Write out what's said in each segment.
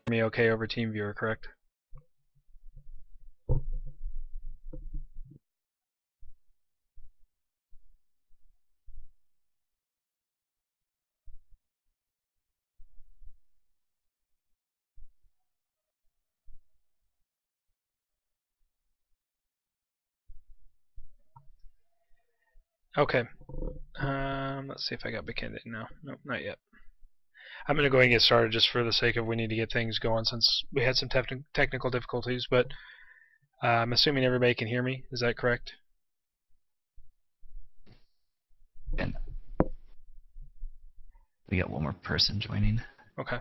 Me okay over TeamViewer, correct? Okay. Let's see if I got Bekende. No, nope, not yet. I'm going to go ahead and get started just for the sake of we need to get things going since we had some technical difficulties, but I'm assuming everybody can hear me. Is that correct? And we got one more person joining. Okay.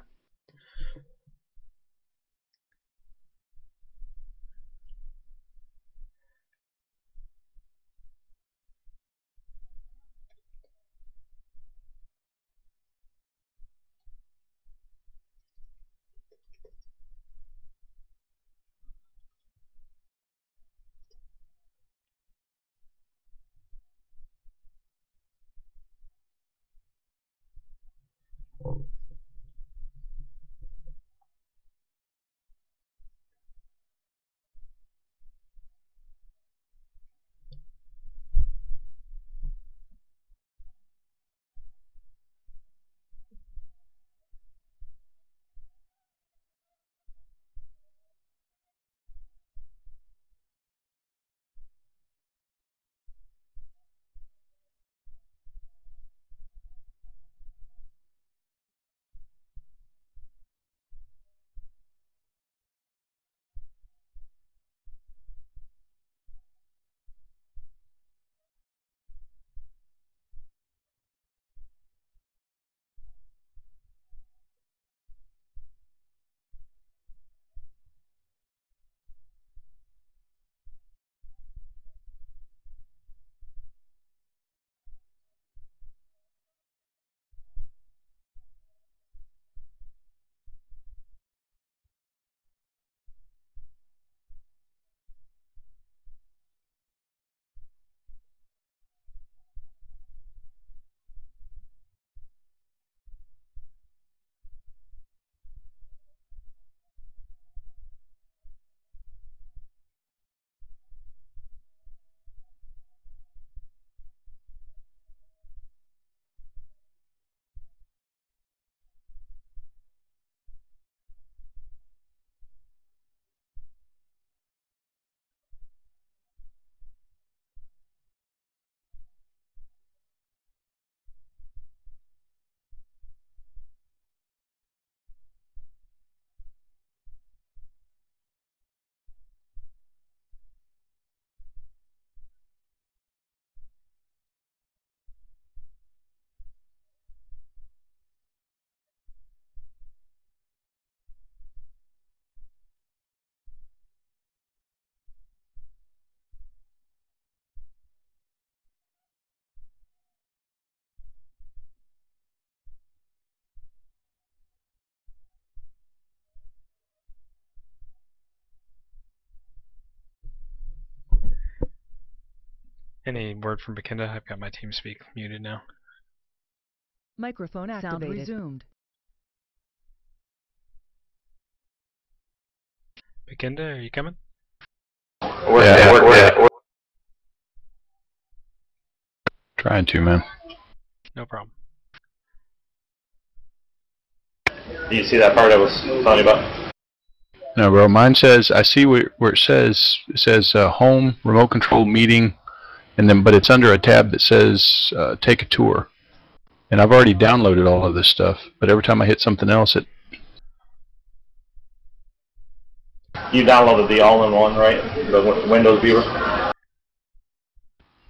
Any word from Bekende? I've got my TeamSpeak muted now. Microphone activated. Sound resumed. Bekende, are you coming? Yeah. Trying to, man. No problem. Do you see that part I was telling you about? No, bro. Mine says, I see where it says home, remote control, meeting, and then, but it's under a tab that says take a tour. And I've already downloaded all of this stuff, but every time I hit something else, it... You downloaded the all-in-one, right? The Windows viewer?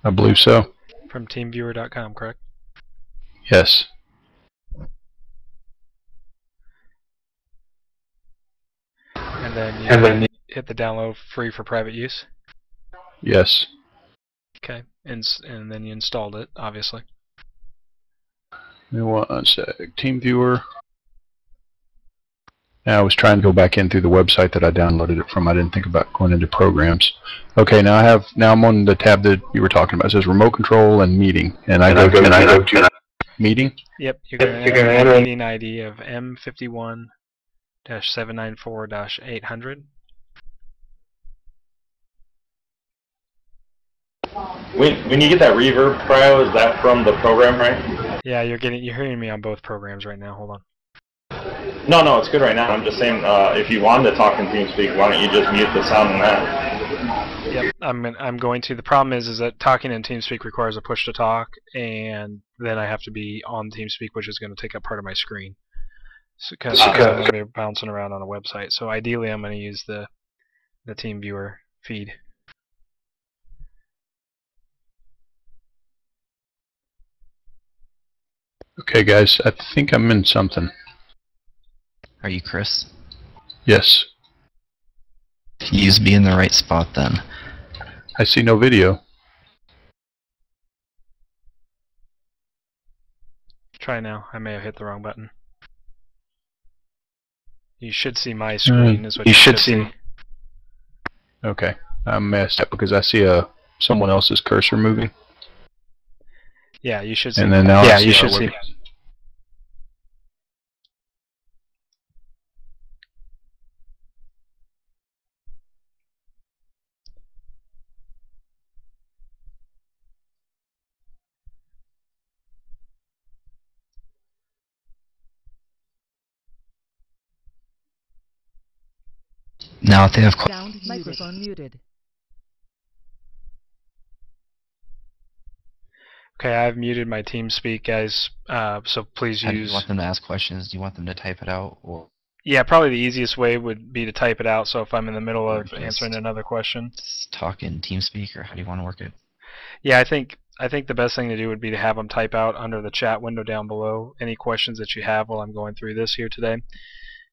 I believe so. From teamviewer.com, correct? Yes. And then you hit the download free for private use? Yes. Okay. And then you installed it, obviously. Give me one sec. TeamViewer. Now I was trying to go back in through the website that I downloaded it from. I didn't think about going into programs. Okay, now I'm on the tab that you were talking about. It says remote control and meeting, and I go to meeting. Yep, you're going to enter a meeting ID of M51 794-800. When you get that reverb, Cryo, is that from the program, right? Yeah, you're hearing me on both programs right now. Hold on. No, it's good right now. I'm just saying, if you wanted to talk in TeamSpeak, why don't you just mute the sound in that? Yep, I'm going to. The problem is that talking in TeamSpeak requires a push to talk, and then I have to be on TeamSpeak, which is going to take up part of my screen. Because I'm going to be bouncing around on a website. So ideally, I'm going to use the TeamViewer feed. Okay, guys, I think I'm in something. Are you Chris? Yes. Please be in the right spot then. I see no video. Try now. I may have hit the wrong button. You should see my screen, is what you should see. Okay, I'm messed up because I see someone else's cursor moving. Yeah, you should see. And then now you should see. Now if they have Sound microphone muted. Okay, I've muted my TeamSpeak, guys. So please how do use. you want them to ask questions? Do you want them to type it out, or Yeah, probably the easiest way would be to type it out. So if I'm in the middle Or of just- answering another question. talk in TeamSpeak, or how do you want to work it? Yeah, I think the best thing to do would be to have them type out under the chat window down below any questions that you have while I'm going through this here today,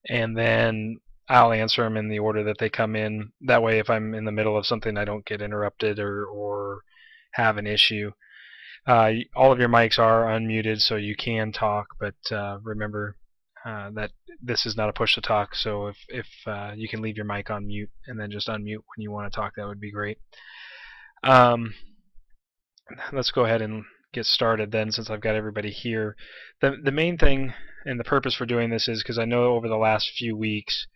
and then I'll answer them in the order that they come in. That way, if I'm in the middle of something, I don't get interrupted or have an issue. All of your mics are unmuted, so you can talk, but remember that this is not a push to talk. So if you can leave your mic on mute and then just unmute when you want to talk, that would be great. Let's go ahead and get started then, since I've got everybody here. The main thing and the purpose for doing this is because I know over the last few weeks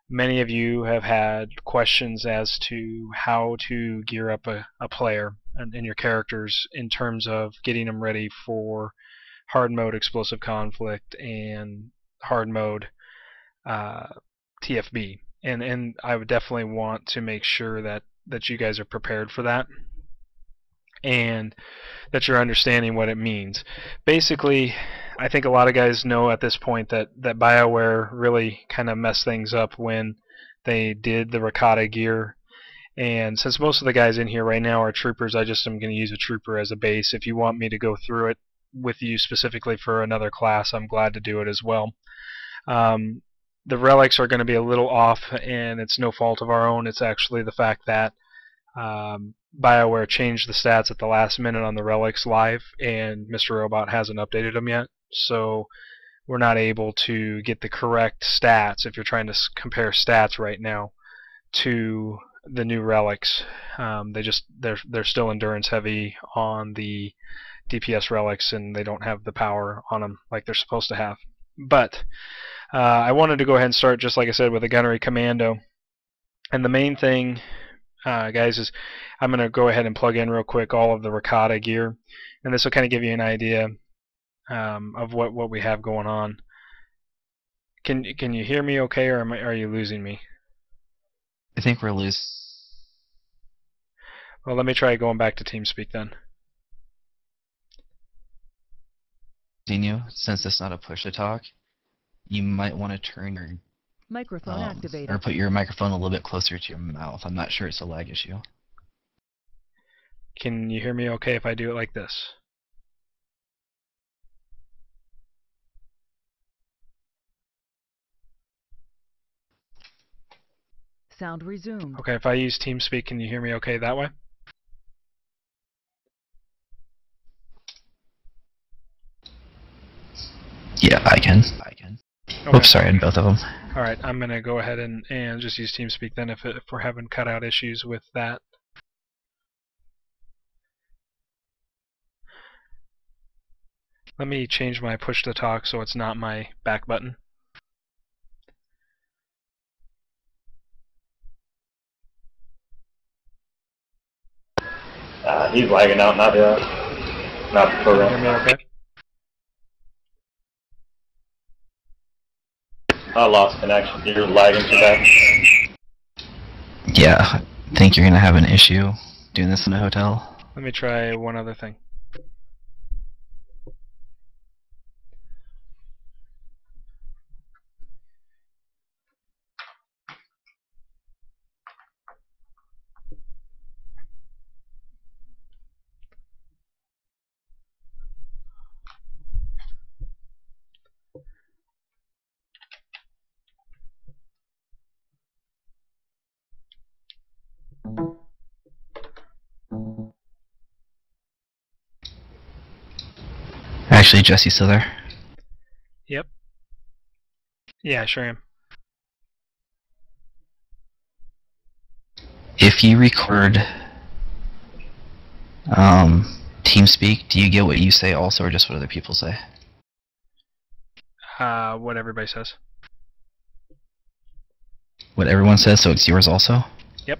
many of you have had questions as to how to gear up a player and your characters in terms of getting them ready for hard mode explosive conflict and hard mode TFB. And I would definitely want to make sure that you guys are prepared for that, and that you're understanding what it means. Basically, I think a lot of guys know at this point that BioWare really kind of messed things up when they did the Rakata gear. And since most of the guys in here right now are troopers, I just am going to use a trooper as a base. If you want me to go through it with you specifically for another class, I'm glad to do it as well. The relics are going to be a little off, and it's no fault of our own. It's actually the fact that BioWare changed the stats at the last minute on the relics live, and Mr. Robot hasn't updated them yet, so we're not able to get the correct stats if you're trying to compare stats right now to the new relics. They're still endurance heavy on the DPS relics, and they don't have the power on them like they're supposed to have. But I wanted to go ahead and start, just like I said, with a gunnery commando. And the main thing, guys, is I'm going to go ahead and plug in real quick all of the Rakata gear, and this will kind of give you an idea of what we have going on. Can you hear me okay, or are you losing me? I think we're loose. Well, let me try going back to TeamSpeak then. You, since it's not a push to talk, you might want to turn your Microphone activated. or put your microphone a little bit closer to your mouth. I'm not sure it's a lag issue. Can you hear me okay if I do it like this? Sound resumed. Okay, if I use TeamSpeak, can you hear me okay that way? Yeah, I can. Okay. Oops, sorry, I had both of them. Alright, I'm going to go ahead and just use TeamSpeak then if we're having cutout issues with that. Let me change my push to talk so it's not my back button. He's lagging out, not the Can you program. hear me okay? I lost connection. You're lagging too bad. Yeah, I think you're gonna have an issue doing this in a hotel. Let me try one other thing. Actually, Jesse's still there. Yep. Yeah, I sure am. If you record TeamSpeak, do you get what you say also, or just what other people say? What everybody says. What everyone says, so it's yours also? Yep.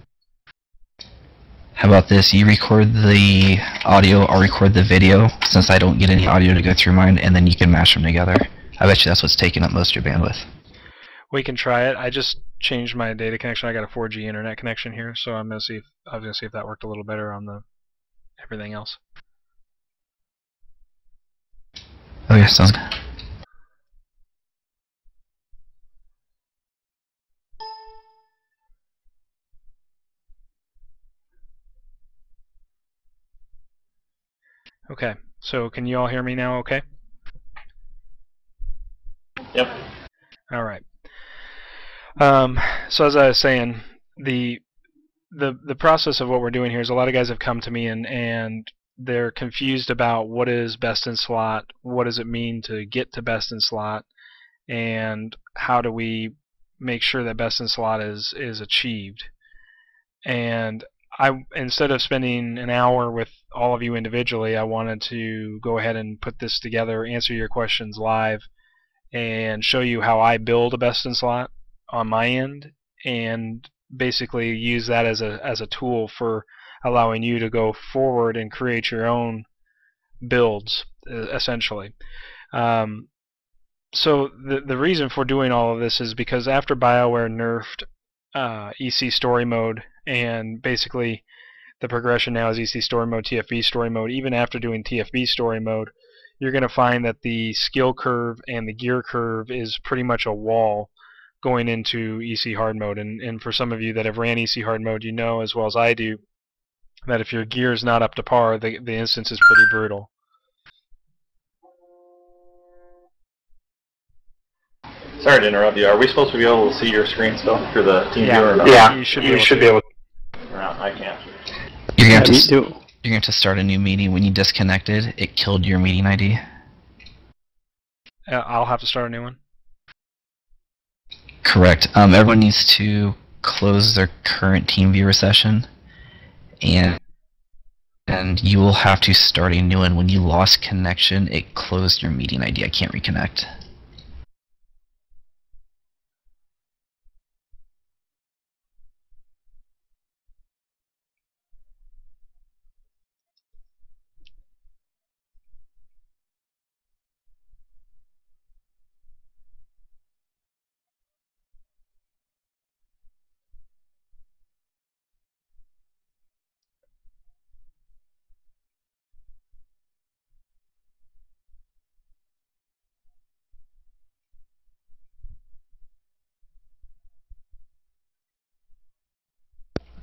How about this? You record the audio, I'll record the video, since I don't get any audio to go through mine, and then you can mash them together. I bet you that's what's taking up most of your bandwidth. We can try it. I just changed my data connection. I got a 4G internet connection here, so I was gonna see if that worked a little better on the everything else. Okay, sounds good. Okay, so can you all hear me now okay? Yep. All right. So as I was saying, the process of what we're doing here is a lot of guys have come to me and they're confused about what is best in slot, what does it mean to get to best in slot, and how do we make sure that best in slot is achieved. And instead of spending an hour with all of you individually, I wanted to go ahead and put this together, answer your questions live, and show you how I build a best in slot on my end, and basically use that as a tool for allowing you to go forward and create your own builds, essentially. So the reason for doing all of this is because after BioWare nerfed EC story mode, and basically the progression now is EC story mode, TFB story mode. Even after doing TFB story mode, you're going to find that the skill curve and the gear curve is pretty much a wall going into EC hard mode. And for some of you that have ran EC hard mode, you know as well as I do that if your gear is not up to par, the instance is pretty brutal. Sorry to interrupt you. Are we supposed to be able to see your screen still through the team viewer or not? Yeah, you should be able to. No, I can't. You're going to have to start a new meeting. When you disconnected, it killed your meeting ID. I'll have to start a new one. Correct. Everyone needs to close their current TeamViewer session, and you will have to start a new one. When you lost connection, it closed your meeting ID. I can't reconnect.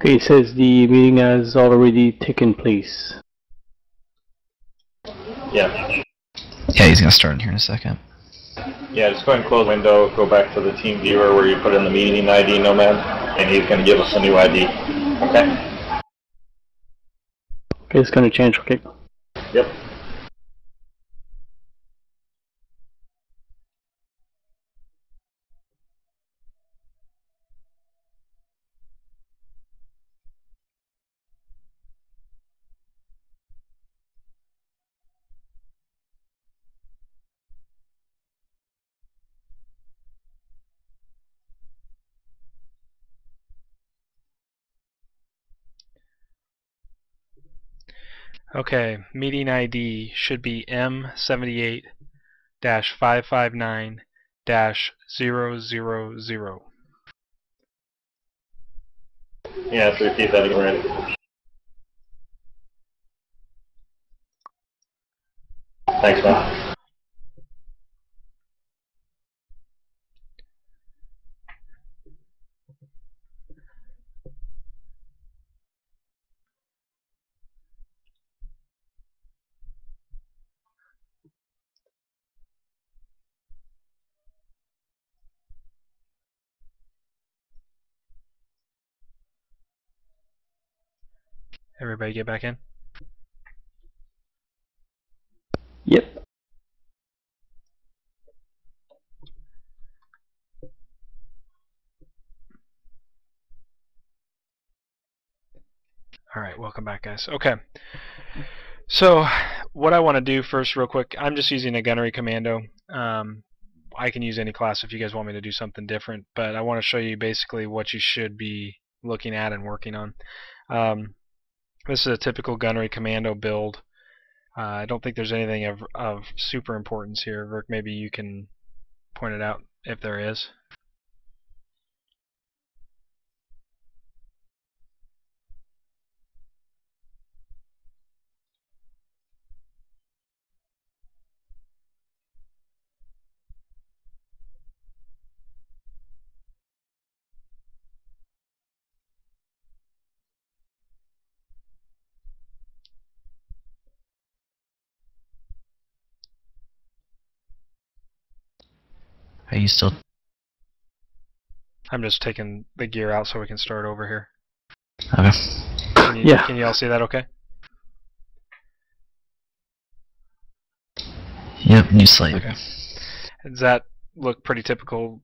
Okay, it says the meeting has already taken place. Yeah. Yeah, he's going to start in here in a second. Yeah, just go ahead and close the window, go back to the team viewer where you put in the meeting ID, Nomad, and he's going to give us a new ID. Okay? Okay, it's gonna change, okay. Yep. Okay, meeting ID should be M78-559-000. Yeah, so repeat that again, ready. Thanks, man. Everybody get back in? Yep. Alright, welcome back, guys. Okay. So, what I want to do first, real quick, I'm just using a gunnery commando. I can use any class if you guys want me to do something different, but I want to show you basically what you should be looking at and working on. This is a typical gunnery commando build. I don't think there's anything of super importance here. Verk, maybe you can point it out if there is. Are you still? I'm just taking the gear out so we can start over here. Okay. Can you all see that okay? Yep, new slate. Okay. Does that look pretty typical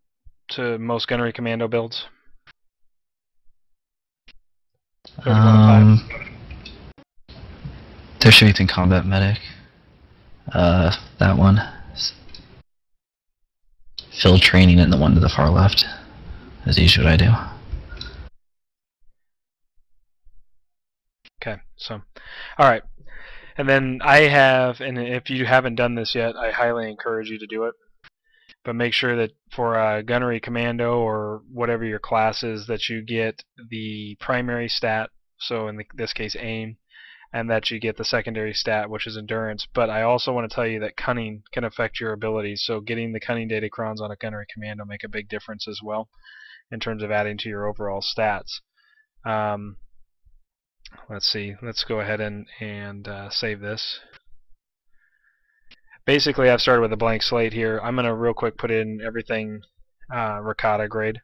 to most gunnery commando builds? 3105. There should be in combat medic. That one. Field training and the one to the far left. Is usually what I do. Okay, so, alright. And then I have, and if you haven't done this yet, I highly encourage you to do it. But make sure that for a gunnery commando or whatever your class is, that you get the primary stat, so in this case aim, and that you get the secondary stat, which is endurance. But I also want to tell you that cunning can affect your abilities, so getting the cunning datacrons on a gunnery commando make a big difference as well in terms of adding to your overall stats. Let's see, let's go ahead and save this. Basically, I've started with a blank slate here. I'm going to real quick put in everything Rakata grade.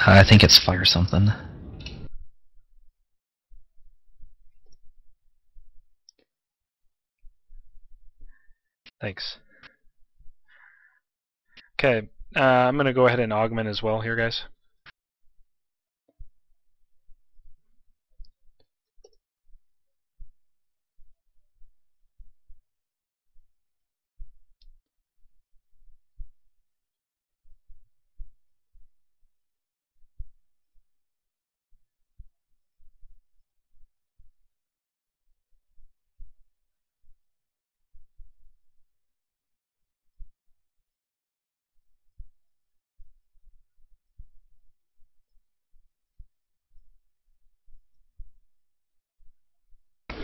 I think it's fire something. Thanks. Okay, I'm going to go ahead and augment as well here, guys.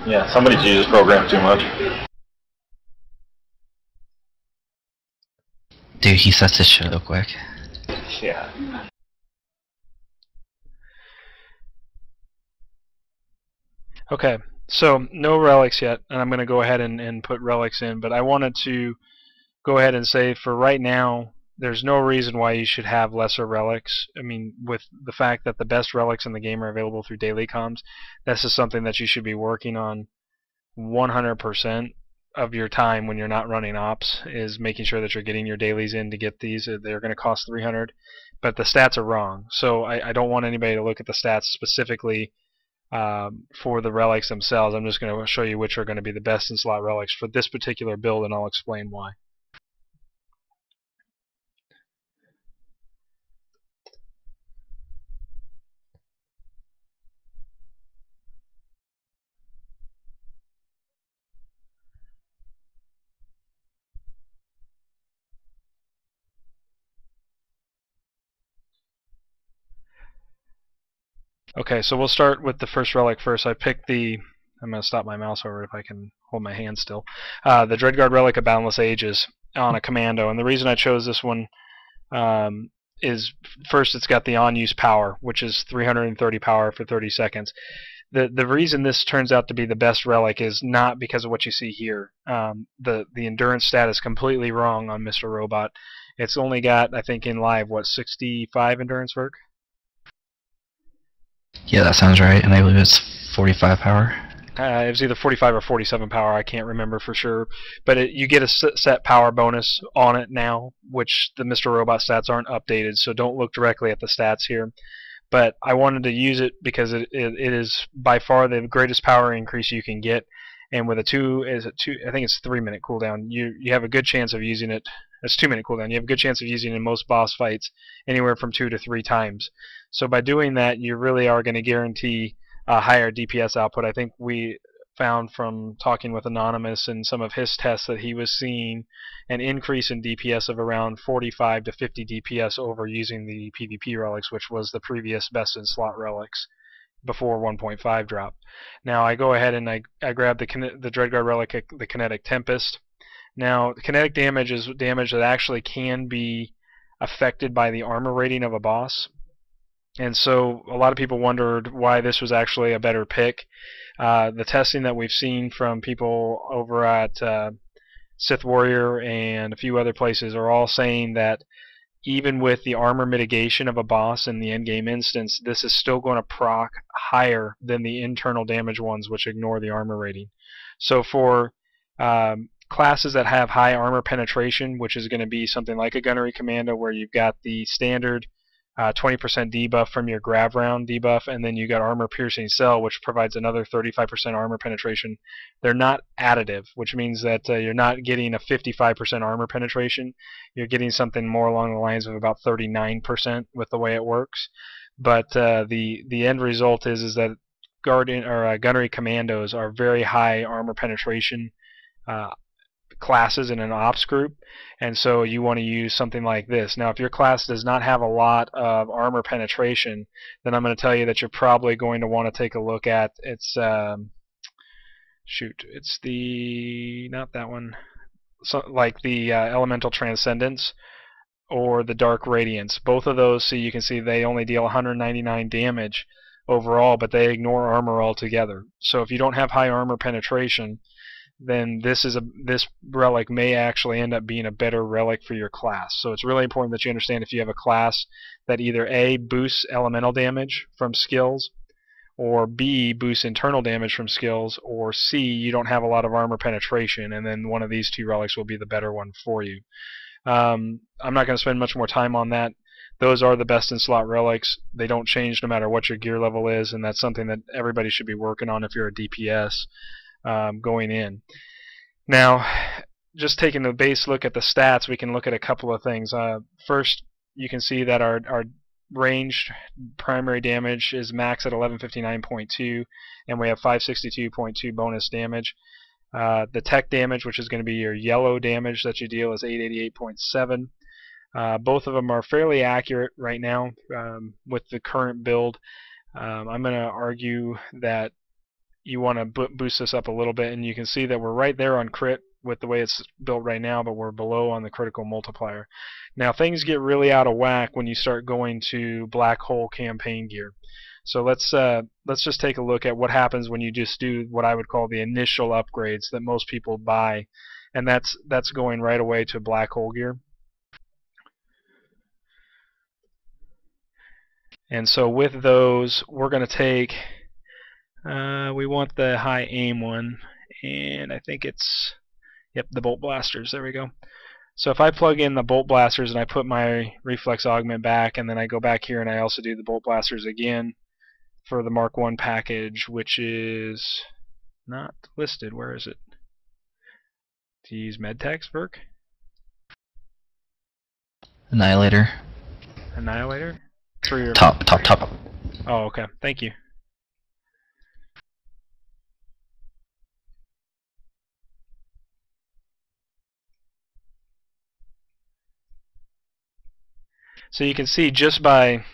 Yeah, somebody's used this program too much. Dude, he sets his shit up quick. Yeah. Okay, So no relics yet, and I'm going to go ahead and put relics in, but I wanted to go ahead and say for right now, there's no reason why you should have lesser relics. I mean, with the fact that the best relics in the game are available through daily comms, this is something that you should be working on 100% of your time when you're not running ops, is making sure that you're getting your dailies in to get these. They're going to cost 300, but the stats are wrong. So I don't want anybody to look at the stats specifically for the relics themselves. I'm just going to show you which are going to be the best in slot relics for this particular build, and I'll explain why. Okay, so we'll start with the first relic first. I picked the, I'm going to stop my mouse over if I can hold my hand still, the Dreadguard Relic of Boundless Ages on a commando. And the reason I chose this one is, first, it's got the on-use power, which is 330 power for 30 seconds. The reason this turns out to be the best relic is not because of what you see here. The endurance stat is completely wrong on Mr. Robot. It's only got, I think, in live, what, 65 endurance work? Yeah, that sounds right, and I believe it's 45 power. It was either 45 or 47 power, I can't remember for sure. But you get a set power bonus on it now, which the Mr. Robot stats aren't updated, so don't look directly at the stats here. But I wanted to use it because it is by far the greatest power increase you can get. And with I think it's 3-minute cooldown, you have a good chance of using it. It's 2-minute cooldown. You have a good chance of using it in most boss fights anywhere from 2 to 3 times. So by doing that, you really are going to guarantee a higher DPS output. I think we found from talking with Anonymous and some of his tests that he was seeing an increase in DPS of around 45 to 50 DPS over using the PvP relics, which was the previous best in slot relics before 1.5 drop. Now I go ahead and I grab the Dreadguard Relic, the Kinetic Tempest. Now, kinetic damage is damage that actually can be affected by the armor rating of a boss. And so a lot of people wondered why this was actually a better pick. The testing that we've seen from people over at Sith Warrior and a few other places are all saying that even with the armor mitigation of a boss in the endgame instance, this is still going to proc higher than the internal damage ones, which ignore the armor rating. So for classes that have high armor penetration, which is going to be something like a Gunnery Commando, where you've got the standard 20% debuff from your grab round debuff, and then you got armor piercing cell, which provides another 35% armor penetration. They're not additive, which means that you're not getting a 55% armor penetration. You're getting something more along the lines of about 39% with the way it works. But the end result is that Gunnery Commandos are very high armor penetration classes in an ops group, and so you want to use something like this. Now, if your class does not have a lot of armor penetration, then I'm going to tell you that you're probably going to want to take a look at it's it's the, not that one, so like the Elemental Transcendence or the Dark Radiance. Both of those, so you can see they only deal 199 damage overall, but they ignore armor altogether. So if you don't have high armor penetration, then this relic may actually end up being a better relic for your class. So it's really important that you understand if you have a class that either A, boosts elemental damage from skills, or B, boosts internal damage from skills, or C, you don't have a lot of armor penetration, and then one of these two relics will be the better one for you. I'm not going to spend much more time on that. Those are the best in slot relics. They don't change no matter what your gear level is, and that's something that everybody should be working on if you're a DPS. Going in. Now, just taking a base look at the stats, we can look at a couple of things. First, you can see that our ranged primary damage is max at 1159.2, and we have 562.2 bonus damage. The tech damage, which is going to be your yellow damage that you deal, is 888.7. Both of them are fairly accurate right now with the current build. I'm going to argue that you want to boost this up a little bit, and you can see that we're right there on crit with the way it's built right now, but we're below on the critical multiplier. Now, things get really out of whack when you start going to black hole campaign gear. So let's just take a look at what happens when you just do what I would call the initial upgrades that most people buy, and that's going right away to black hole gear. And so with those, we're going to take, we want the high aim one, and I think it's, yep, the bolt blasters. There we go. So if I plug in the bolt blasters and I put my reflex augment back, and then I go back here and I also do the bolt blasters again for the Mark 1 package, which is not listed. Where is it? To use medtex, Verk? Annihilator. Annihilator? For your Top. Oh, okay. Thank you. So you can see just by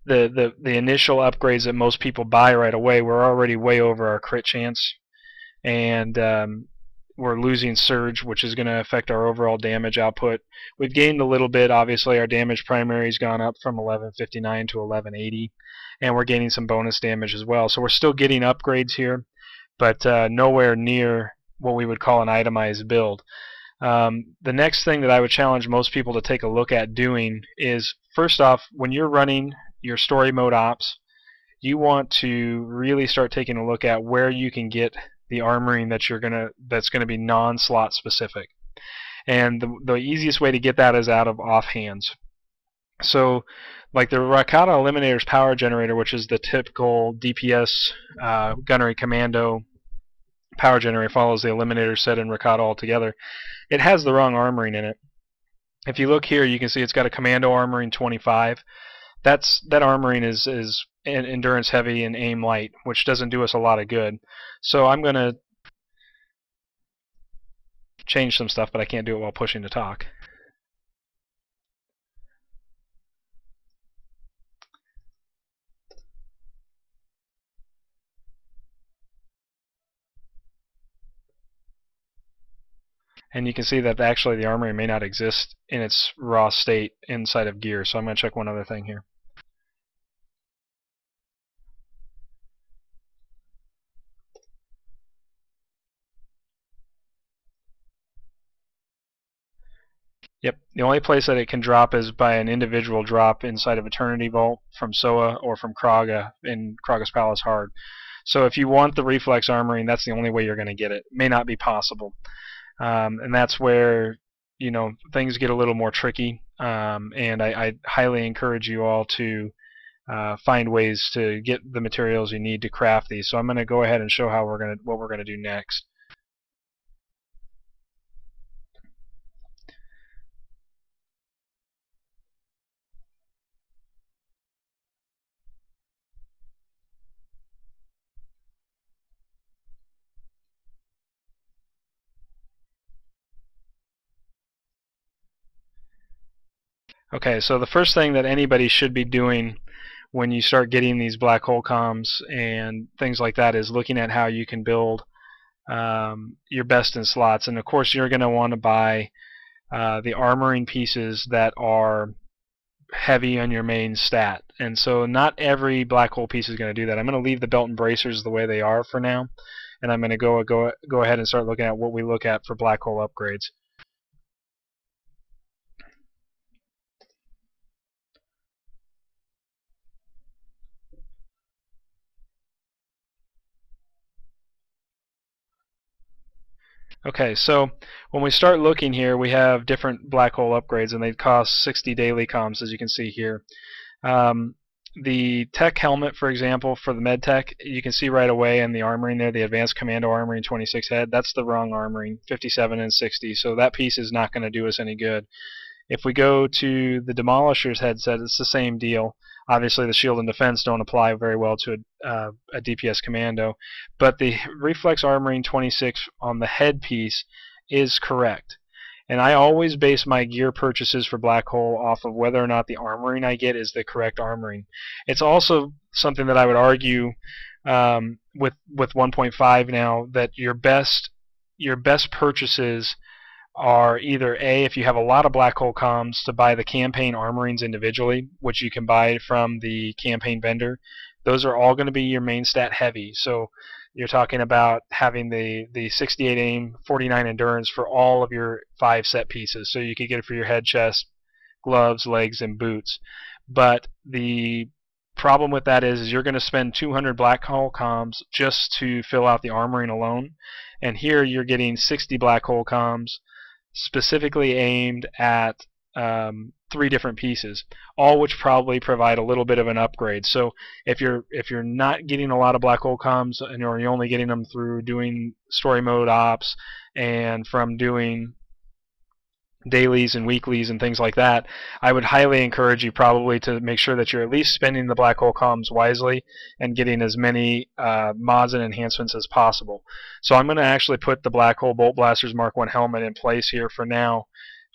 the initial upgrades that most people buy right away, we're already way over our crit chance, and we're losing surge, which is going to affect our overall damage output. We've gained a little bit. Obviously, our damage primary's gone up from 1159 to 1180, and we're gaining some bonus damage as well. So we're still getting upgrades here, but nowhere near what we would call an itemized build. The next thing that I would challenge most people to take a look at doing is, first off, when you're running your story mode ops, you want to really start taking a look at where you can get the armoring that's gonna be non-slot specific. And the easiest way to get that is out of offhands. So, like the Rakata Eliminator's power generator, which is the typical DPS gunnery commando power generator, follows the Eliminator set in Rakata altogether. It has the wrong armoring in it. If you look here, you can see it's got a commando armoring 25. That armoring is endurance heavy and aim light, which doesn't do us a lot of good. So I'm going to change some stuff, but I can't do it while pushing to talk. And you can see that actually the armory may not exist in its raw state inside of gear. So I'm going to check one other thing here. Yep, the only place that it can drop is by an individual drop inside of Eternity Vault from Soa or from Kraga in Kraga's Palace Hard. So if you want the reflex armoring, that's the only way you're going to get it. It may not be possible. And that's where, you know, things get a little more tricky. And I highly encourage you all to find ways to get the materials you need to craft these. So I'm going to go ahead and show how what we're going to do next. Okay, so the first thing that anybody should be doing when you start getting these black hole comms and things like that is looking at how you can build your best in slots. And of course you're going to want to buy the armoring pieces that are heavy on your main stat. And so not every black hole piece is going to do that. I'm going to leave the belt and bracers the way they are for now, and I'm going to go ahead and start looking at what we look at for black hole upgrades. Okay, so when we start looking here, we have different black hole upgrades, and they cost 60 daily comms, as you can see here. The tech helmet, for example, for the med tech, you can see right away in the armoring there, the advanced commando armoring 26 head, that's the wrong armoring, 57 and 60, so that piece is not going to do us any good. If we go to the Demolisher's headset, it's the same deal. Obviously, the shield and defense don't apply very well to a DPS commando, but the reflex armoring 26 on the headpiece is correct. And I always base my gear purchases for Black Hole off of whether or not the armoring I get is the correct armoring. It's also something that I would argue with 1.5 now, that your best purchases are either A, if you have a lot of black hole comms, to buy the campaign armorings individually, which you can buy from the campaign vendor. those are all going to be your main stat heavy. So you're talking about having the 68 aim, 49 endurance for all of your 5 set pieces. So you could get it for your head, chest, gloves, legs, and boots. But the problem with that is you're going to spend 200 black hole comms just to fill out the armoring alone. And here you're getting 60 black hole comms specifically aimed at 3 different pieces, all which probably provide a little bit of an upgrade. So if you're not getting a lot of black hole comms, and or you're only getting them through doing story mode ops and from doing dailies and weeklies and things like that, I would highly encourage you probably to make sure that you're at least spending the black hole comms wisely and getting as many mods and enhancements as possible. So I'm going to actually put the black hole bolt blasters Mark 1 helmet in place here for now,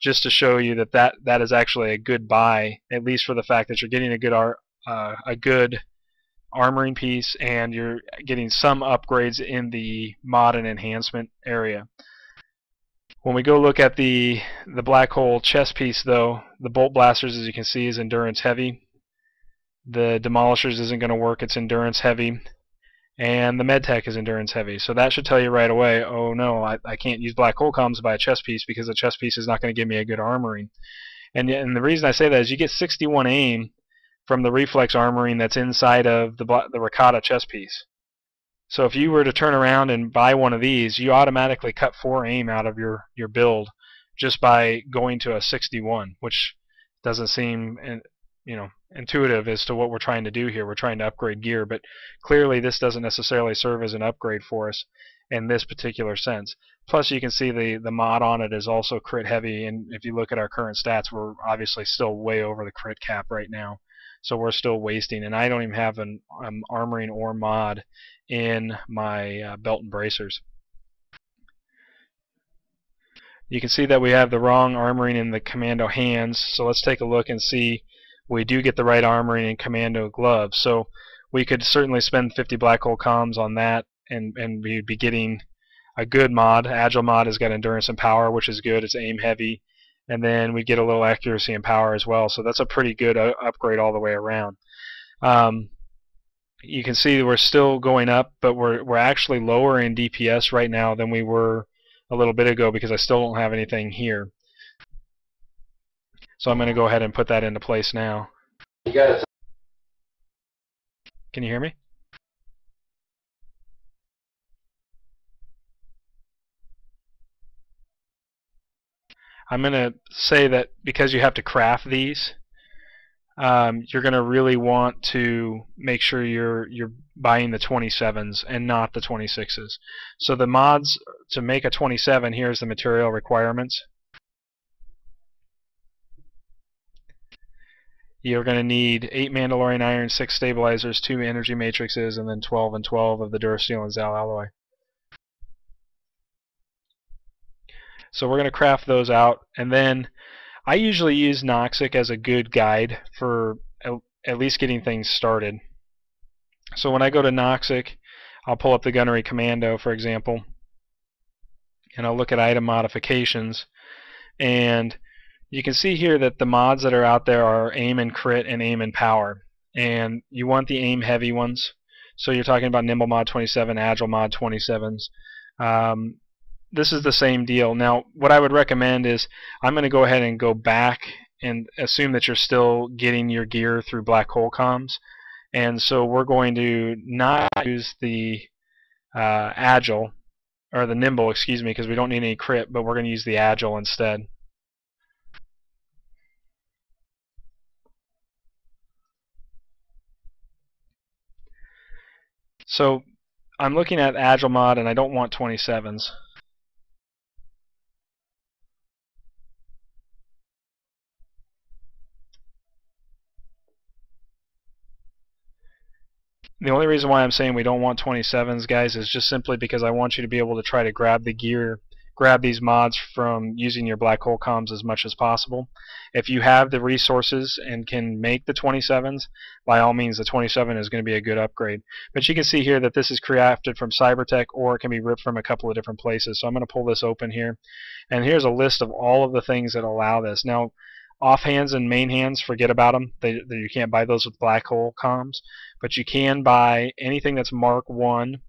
just to show you that is actually a good buy, at least for the fact that you're getting a good armoring piece and you're getting some upgrades in the mod and enhancement area. When we go look at the black hole chest piece, though, the bolt blasters, as you can see, is endurance heavy. The demolishers isn't going to work; it's endurance heavy, and the medtech is endurance heavy. So that should tell you right away, oh no, I can't use black hole comms to buy a chest piece because the chest piece is not going to give me a good armoring. And the reason I say that is you get 61 aim from the reflex armoring that's inside of the Rakata chest piece. So if you were to turn around and buy one of these, you automatically cut 4 aim out of your build just by going to a 61, which doesn't seem intuitive as to what we're trying to do here. We're trying to upgrade gear, but clearly this doesn't necessarily serve as an upgrade for us in this particular sense. Plus you can see the mod on it is also crit heavy, and if you look at our current stats, we're obviously still way over the crit cap right now. So we're still wasting, and I don't even have an armoring or mod in my belt and bracers. You can see that we have the wrong armoring in the commando hands, so let's take a look and see we do get the right armoring in commando gloves. So we could certainly spend 50 black hole comms on that, and we'd be getting a good mod. Agile mod has got endurance and power, which is good. It's aim heavy, and then we get a little accuracy and power as well. So that's a pretty good upgrade all the way around. You can see we're still going up, but we're actually lower in DPS right now than we were a little bit ago because I still don't have anything here. So I'm going to go ahead and put that into place now. Can you hear me? I'm going to say that because you have to craft these, you're going to really want to make sure you're buying the 27s and not the 26s. So the mods to make a 27, here's the material requirements. You're going to need 8 Mandalorian iron, 6 stabilizers, 2 energy matrices, and then 12 and 12 of the Durasteel and Zal alloy. So we're going to craft those out, and then I usually use Noxic as a good guide for at least getting things started. So when I go to Noxic, I'll pull up the Gunnery Commando, for example, and I'll look at item modifications, and you can see here that the mods that are out there are aim and crit and aim and power, and you want the aim heavy ones. So you're talking about Nimble Mod 27, Agile Mod 27s. This is the same deal. Now, what I would recommend is I'm going to go ahead and go back and assume that you're still getting your gear through black hole comms. And so we're going to not use the Agile, or the Nimble, excuse me, because we don't need any crit, but we're going to use the Agile instead. So I'm looking at Agile mod, and I don't want 27s. The only reason why I'm saying we don't want 27s, guys, is just simply because I want you to be able to try to grab the gear, grab these mods from using your black hole comms as much as possible. If you have the resources and can make the 27s, by all means the 27 is going to be a good upgrade. But you can see here that this is crafted from Cybertech, or it can be ripped from a couple of different places. So I'm going to pull this open here, and here's a list of all of the things that allow this. Now, Offhands and main hands, forget about them. You can't buy those with black hole comms, but you can buy anything that's Mark 1.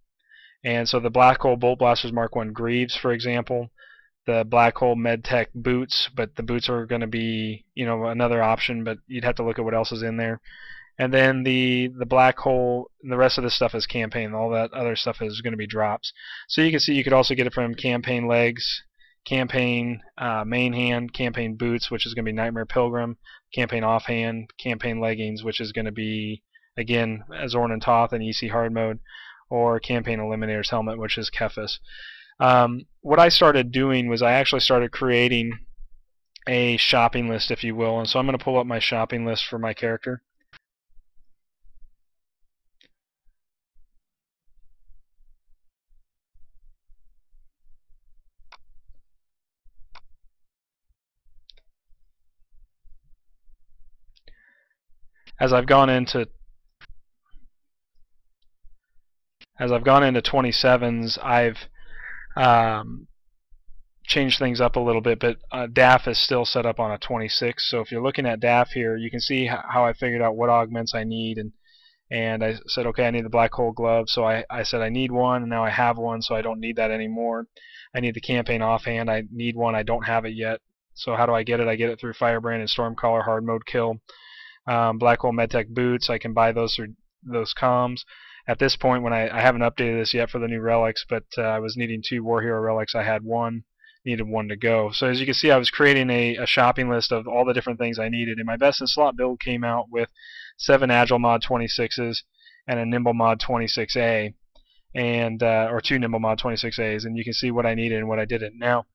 And so the black hole bolt blasters Mark 1 Greaves, for example, the black hole medtech boots, but the boots are going to be, another option, but you'd have to look at what else is in there. And then the black hole, the rest of this stuff is campaign. All that other stuff is going to be drops. So you can see you could also get it from campaign legs, campaign main hand, campaign boots, which is going to be Nightmare Pilgrim, campaign offhand, campaign leggings, which is going to be, again, Zorn and Toth in EC hard mode, or campaign eliminator's helmet, which is Kephis. What I started doing was I actually started creating a shopping list, if you will. And so I'm going to pull up my shopping list for my character. As I've gone into 27s, I've changed things up a little bit, but DAF is still set up on a 26. So if you're looking at DAF here, you can see how I figured out what augments I need, and I said, okay, I need the black hole glove. So I said I need one, and now I have one, so I don't need that anymore. I need the campaign offhand. I need one. I don't have it yet. So how do I get it? I get it through Firebrand and Stormcaller hard mode kill. Black hole medtech boots, I can buy those through those comms. At this point, when I haven't updated this yet for the new relics, but I was needing 2 War Hero relics. I had one, needed one to go. So as you can see, I was creating a shopping list of all the different things I needed. And my best in slot build came out with 7 Agile Mod 26s and a Nimble Mod 26A, and or 2 Nimble Mod 26As. And you can see what I needed and what I didn't. Now,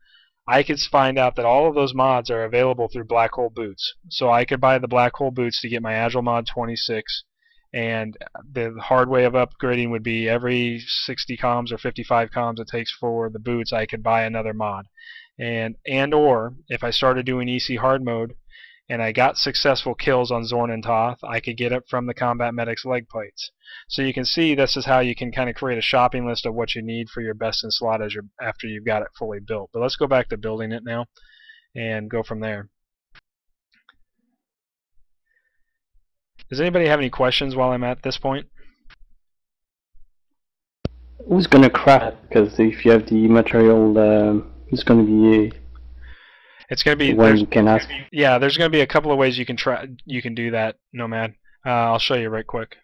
I could find out that all of those mods are available through Black Hole Boots. So I could buy the Black Hole Boots to get my Agile Mod 26, and the hard way of upgrading would be every 60 comms or 55 comms it takes for the boots, I could buy another mod. And or if I started doing EC hard mode and I got successful kills on Zorn and Toth, I could get it from the Combat Medics leg plates. So you can see this is how you can kind of create a shopping list of what you need for your best in slot after you've got it fully built. But let's go back to building it now and go from there. Does anybody have any questions while I'm at this point? Who's gonna craft? Because if you have the material, it's gonna be. It's going to be. When you can ask. Yeah, there's going to be a couple of ways you can try. You can do that, Nomad. I'll show you right quick.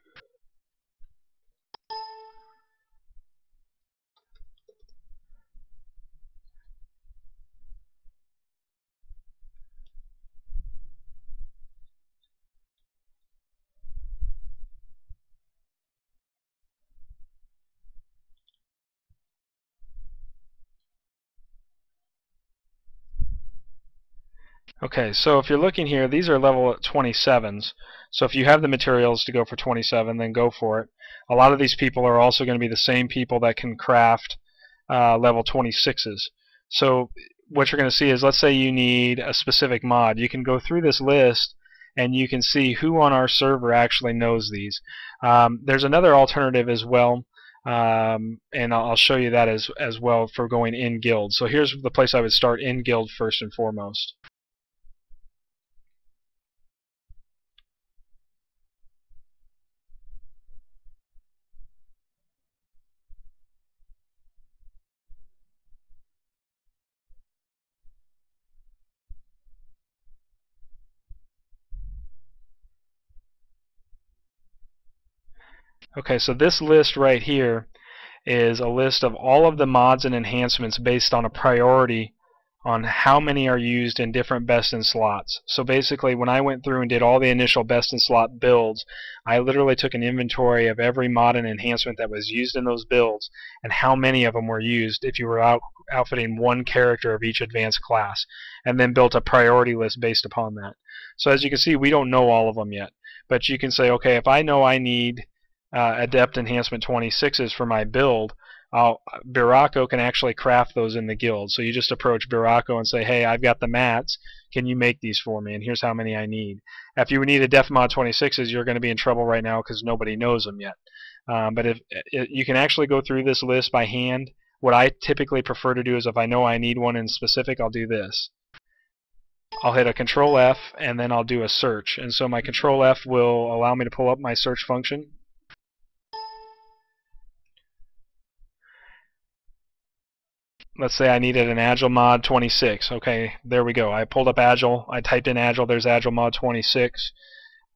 Okay, so if you're looking here, these are level 27s. So if you have the materials to go for 27, then go for it. A lot of these people are also going to be the same people that can craft level 26s. So what you're going to see is, let's say you need a specific mod. You can go through this list and you can see who on our server actually knows these. There's another alternative as well, and I'll show you that as well for going in guild. So here's the place I would start in guild first and foremost. Okay, so this list right here is a list of all of the mods and enhancements based on a priority on how many are used in different best in slots. So basically, when I went through and did all the initial best in slot builds, I literally took an inventory of every mod and enhancement that was used in those builds and how many of them were used if you were outfitting one character of each advanced class, and then built a priority list based upon that. So as you can see, we don't know all of them yet, but you can say, okay, if I know I need Adept Enhancement 26s for my build, Birako can actually craft those in the guild. So you just approach Birako and say, hey, I've got the mats, can you make these for me, and here's how many I need. If you need a Def Mod 26s, you're going to be in trouble right now because nobody knows them yet. But if you can actually go through this list by hand. What I typically prefer to do is, if I know I need one in specific, I'll do this. I'll hit a Control F and then I'll do a search. And so my Control F will allow me to pull up my search function. Let's say I needed an Agile mod 26. Okay, there we go. I pulled up Agile. I typed in Agile. There's Agile mod 26.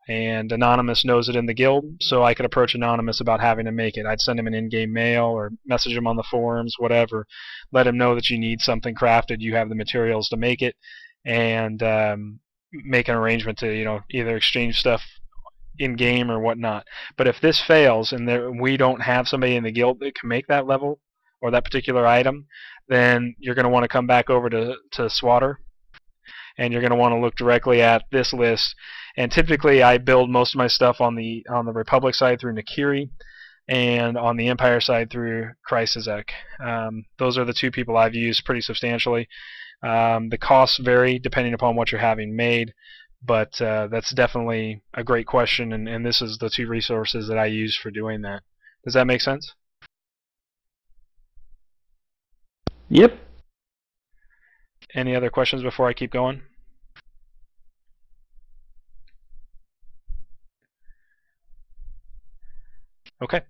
And Anonymous knows it in the guild, so I could approach Anonymous about having to make it. I'd send him an in-game mail or message him on the forums, whatever. Let him know that you need something crafted, you have the materials to make it, and make an arrangement to either exchange stuff in-game or whatnot. But if this fails and we don't have somebody in the guild that can make that level or that particular item, then you're going to want to come back over to Swatter, and you're going to want to look directly at this list. And typically I build most of my stuff on the Republic side through Nakiri, and on the Empire side through Krysizek. Those are the two people I've used pretty substantially. The costs vary depending upon what you're having made, but that's definitely a great question, and this is the two resources that I use for doing that. Does that make sense? Yep. Any other questions before I keep going? Okay.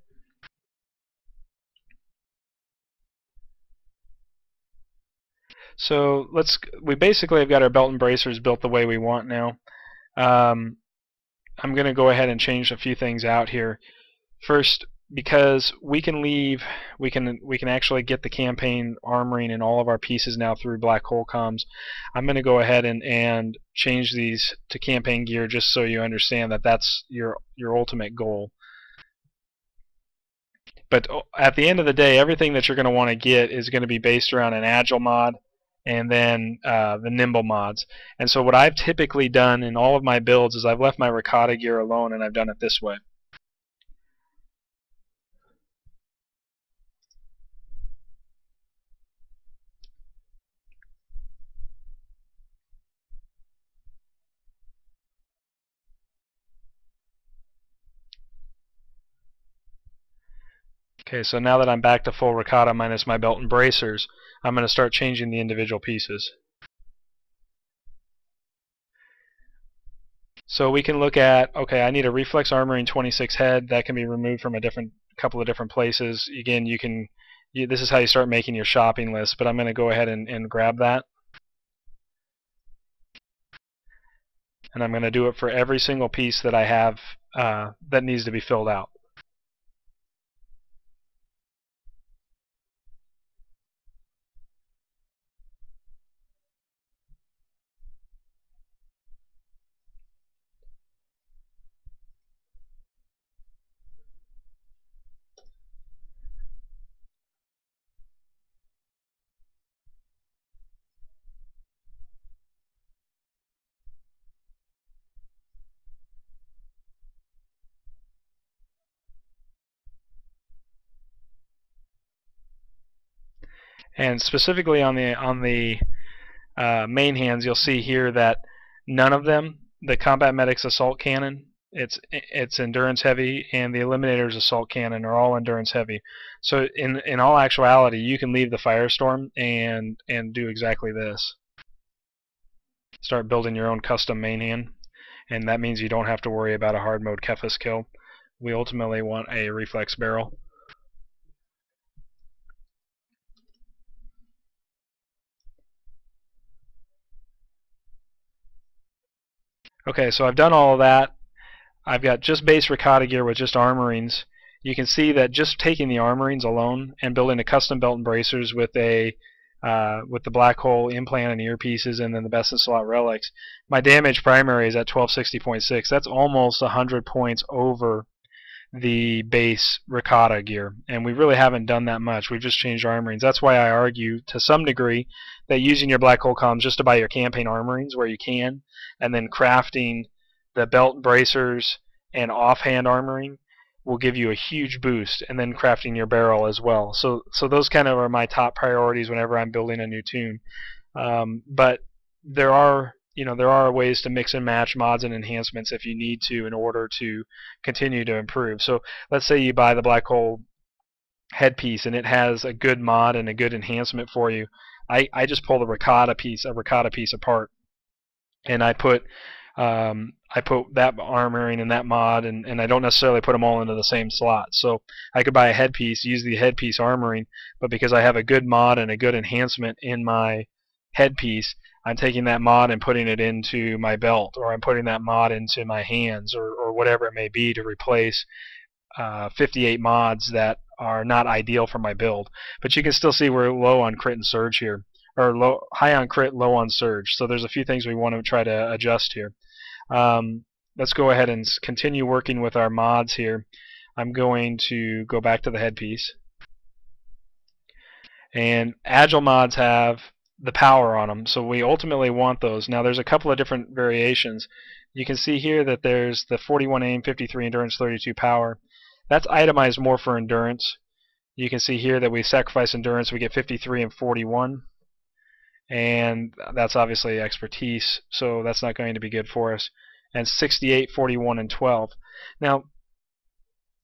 So we basically have got our belt and bracers built the way we want now. I'm going to go ahead and change a few things out here. First, because we can actually get the campaign armoring in all of our pieces now through Black Hole Comms. I'm going to go ahead and change these to campaign gear just so you understand that that's your ultimate goal. But at the end of the day, everything that you're going to want to get is going to be based around an Agile mod and then the Nimble mods. And so what I've typically done in all of my builds is I've left my Rakata gear alone, and I've done it this way. Okay, so now that I'm back to full Rakata minus my belt and bracers, I'm going to start changing the individual pieces. So we can look at, okay, I need a reflex armoring 26 head. That can be removed from a couple of different places. Again, this is how you start making your shopping list, but I'm going to go ahead and grab that. And I'm going to do it for every single piece that I have that needs to be filled out. And specifically on the main hands, you'll see here that none of them, the Combat Medic's Assault Cannon, it's endurance heavy, and the Eliminator's Assault Cannon are all endurance heavy. So in all actuality, you can leave the Firestorm and do exactly this. Start building your own custom main hand, and that means you don't have to worry about a hard mode Kephas kill. We ultimately want a reflex barrel. Okay, so I've done all of that. I've got just base Rakata gear with just armorings. You can see that just taking the armorings alone and building a custom belt and bracers with the black hole implant and earpieces and then the best in slot relics, my damage primary is at 1260.6. That's almost 100 points over the base Rakata gear, and we really haven't done that much. We've just changed armorings. That's why I argue to some degree that using your black hole comms just to buy your campaign armorings where you can, and then crafting the belt bracers and offhand armoring will give you a huge boost, and then crafting your barrel as well. So those kind of are my top priorities whenever I'm building a new tune. But there are ways to mix and match mods and enhancements if you need to in order to continue to improve. So let's say you buy the black hole headpiece and it has a good mod and a good enhancement for you. I just pull the Rakata piece apart and I put that armoring and that mod, and I don't necessarily put them all into the same slot. So I could buy a headpiece, use the headpiece armoring, but because I have a good mod and a good enhancement in my headpiece, I'm taking that mod and putting it into my belt, or I'm putting that mod into my hands, or whatever it may be, to replace 58 mods that are not ideal for my build. But you can still see we're low on crit and surge here, or high on crit, low on surge. So there's a few things we want to try to adjust here. Let's go ahead and continue working with our mods here. I'm going to go back to the headpiece. And Agile mods have the power on them, so we ultimately want those. Now there's a couple of different variations. You can see here that there's the 41 aim, 53 endurance, 32 power. That's itemized more for endurance. You can see here that we sacrifice endurance, we get 53 and 41. And that's obviously expertise, so that's not going to be good for us. And 68, 41, and 12. Now,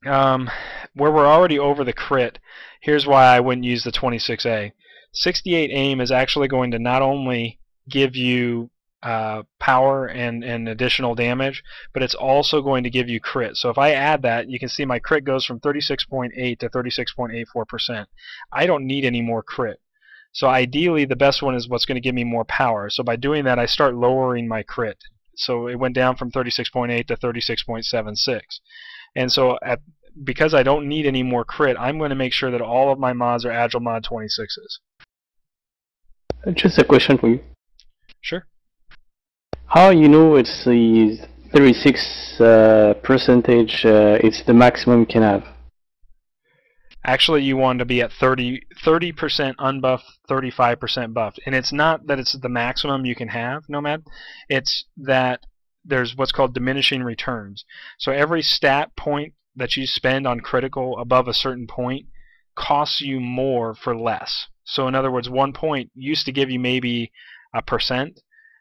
where we're already over the crit, here's why I wouldn't use the 26A. 68 aim is actually going to not only give you power and additional damage, but it's also going to give you crit. So if I add that, you can see my crit goes from 36.8 to 36.84%. I don't need any more crit. So ideally, the best one is what's going to give me more power. So by doing that, I start lowering my crit. So it went down from 36.8 to 36.76. And so because I don't need any more crit, I'm going to make sure that all of my mods are Agile Mod 26s. Just a question for you. Sure. How you know it's the 36 percentage? It's the maximum you can have. Actually, you want to be at 30% unbuffed, 35% buffed. And it's not that it's the maximum you can have, Nomad. It's that there's what's called diminishing returns. So every stat point that you spend on critical above a certain point costs you more for less. So in other words, 1 point used to give you maybe 1%.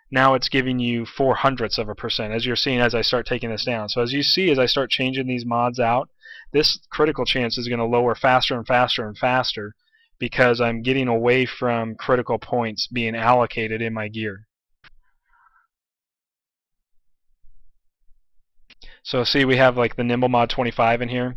Now it's giving you 0.04%, as you're seeing as I start taking this down. So as you see, as I start changing these mods out, this critical chance is going to lower faster and faster and faster because I'm getting away from critical points being allocated in my gear. So see, we have like the Nimble Mod 25 in here.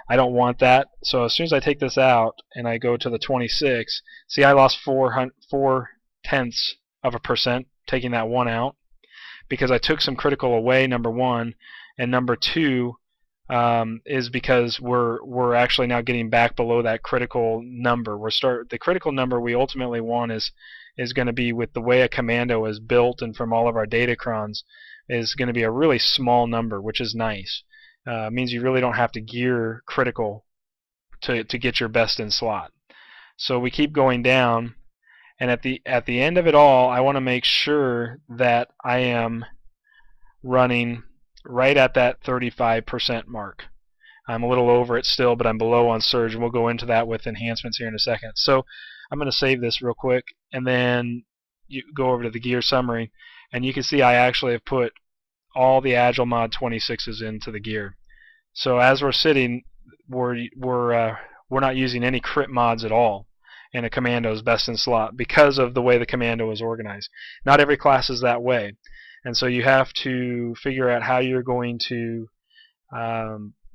I don't want that. So as soon as I take this out and I go to the 26, see, I lost 0.4% taking that one out because I took some critical away, number one, and number two is because we're actually now getting back below that critical number. The critical number we ultimately want is going to be, with the way a commando is built and from all of our datacrons, is going to be a really small number, which is nice. It means you really don't have to gear critical to get your best in slot. So we keep going down, and at the end of it all, I want to make sure that I am running right at that 35% mark. I'm a little over it still, but I'm below on surge, and we'll go into that with enhancements here in a second. So I'm going to save this real quick, and then you go over to the gear summary, and you can see I actually have put all the Agile Mod 26s into the gear. So as we're sitting, we're not using any crit mods at all in a commando's best in slot because of the way the commando is organized. Not every class is that way, and so you have to figure out how you're going to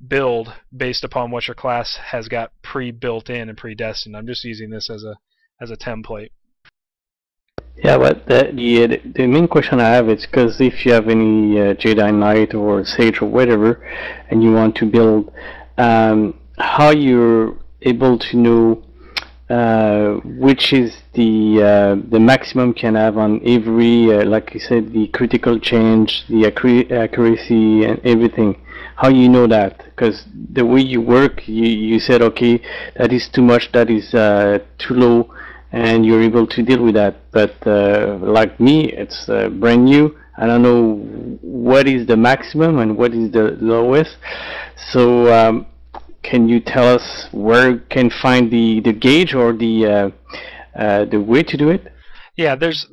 build based upon what your class has got pre-built in and predestined. I'm just using this as a template. Yeah, but the main question I have is because if you have any Jedi Knight or Sage or whatever, and you want to build, how you're able to know which is the maximum can have on every, like you said, the critical change, the accuracy, and everything. How you know that? Because the way you work, you said, okay, that is too much, that is too low, and you're able to deal with that. But like me, it's brand new. I don't know what is the maximum and what is the lowest. So can you tell us where you can find the gauge or the way to do it? Yeah, there's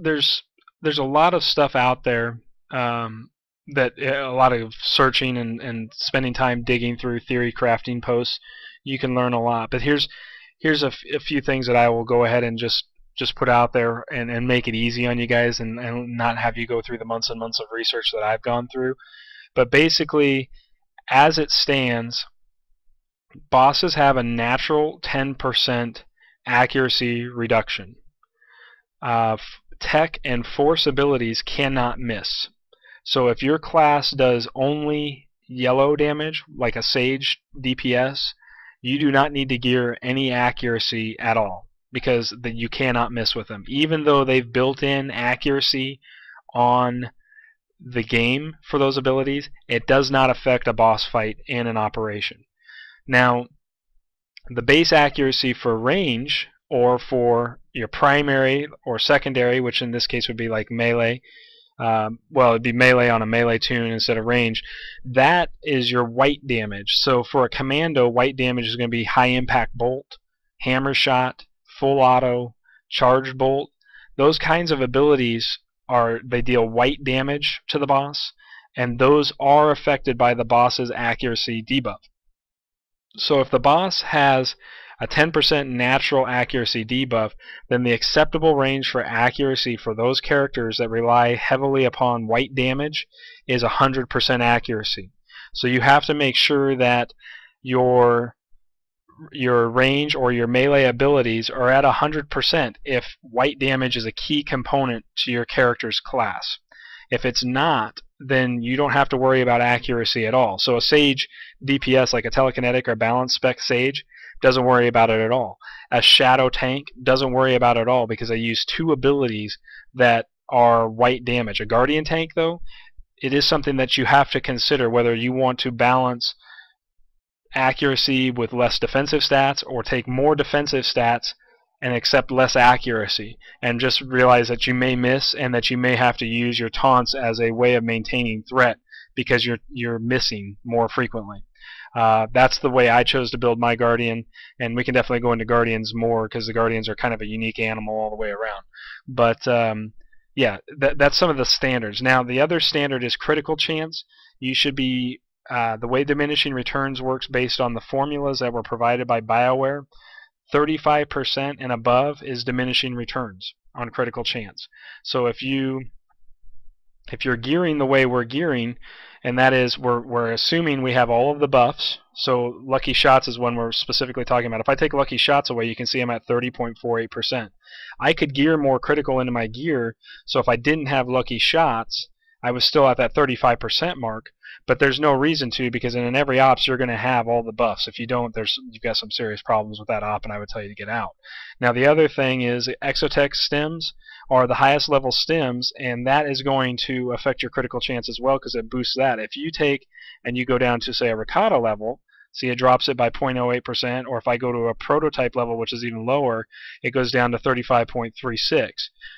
a lot of stuff out there that a lot of searching and spending time digging through theory crafting posts. You can learn a lot, but here's a few things that I will go ahead and just just put out there and make it easy on you guys and not have you go through the months and months of research that I've gone through. But basically, as it stands, bosses have a natural 10% accuracy reduction. Tech and force abilities cannot miss. So if your class does only yellow damage, like a Sage DPS, you do not need to gear any accuracy at all, because you cannot miss with them. Even though they've built in accuracy on the game for those abilities, it does not affect a boss fight in an operation. Now, the base accuracy for range, or for your primary or secondary, which in this case would be like melee, well, it'd be melee on a melee tune instead of range, that is your white damage. So for a commando, white damage is going to be high impact bolt, hammer shot, full auto, charged bolt. Those kinds of abilities they deal white damage to the boss, and those are affected by the boss's accuracy debuff. So if the boss has a 10% natural accuracy debuff, then the acceptable range for accuracy for those characters that rely heavily upon white damage is 100% accuracy. So you have to make sure that your range or your melee abilities are at 100% if white damage is a key component to your character's class. If it's not, then you don't have to worry about accuracy at all. So a Sage DPS, like a telekinetic or balance spec Sage, doesn't worry about it at all. A Shadow tank doesn't worry about it at all, because I use two abilities that are white damage. A Guardian tank, though, it is something that you have to consider, whether you want to balance accuracy with less defensive stats or take more defensive stats and accept less accuracy, and just realize that you may miss and that you may have to use your taunts as a way of maintaining threat because you're missing more frequently. That's the way I chose to build my Guardian, and we can definitely go into Guardians more because the Guardians are kind of a unique animal all the way around. But yeah, that's some of the standards. Now the other standard is critical chance. You should be the way diminishing returns works based on the formulas that were provided by BioWare. 35% and above is diminishing returns on critical chance. So if you're gearing the way we're gearing, and that is we're assuming we have all of the buffs. So lucky shots is one we're specifically talking about. If I take lucky shots away, you can see I'm at 30.48%. I could gear more critical into my gear, so if I didn't have lucky shots, I was still at that 35% mark, but there's no reason to, because in every ops you're going to have all the buffs. If you don't, you've got some serious problems with that op, and I would tell you to get out. Now the other thing is Exotech stems are the highest level stems, and that is going to affect your critical chance as well, because it boosts that. If you take and you go down to, say, a Rakata level, see, it drops it by 0.08%, or if I go to a prototype level, which is even lower, it goes down to 35.36.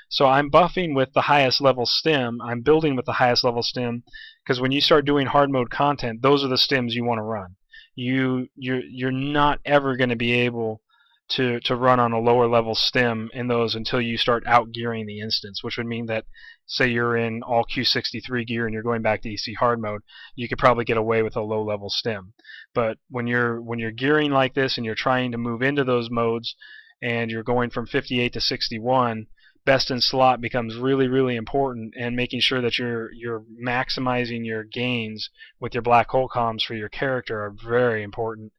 So I'm buffing with the highest level stem, I'm building with the highest level stem, because when you start doing hard mode content, those are the stems you want to run. You're not ever going to be able to run on a lower level stem in those until you start out gearing the instance, which would mean that, say you're in all Q63 gear and you're going back to EC hard mode, you could probably get away with a low level stem. But when you're gearing like this and you're trying to move into those modes and you're going from 58 to 61, best in slot becomes really, really important, and making sure that you're maximizing your gains with your black hole comms for your character are very important.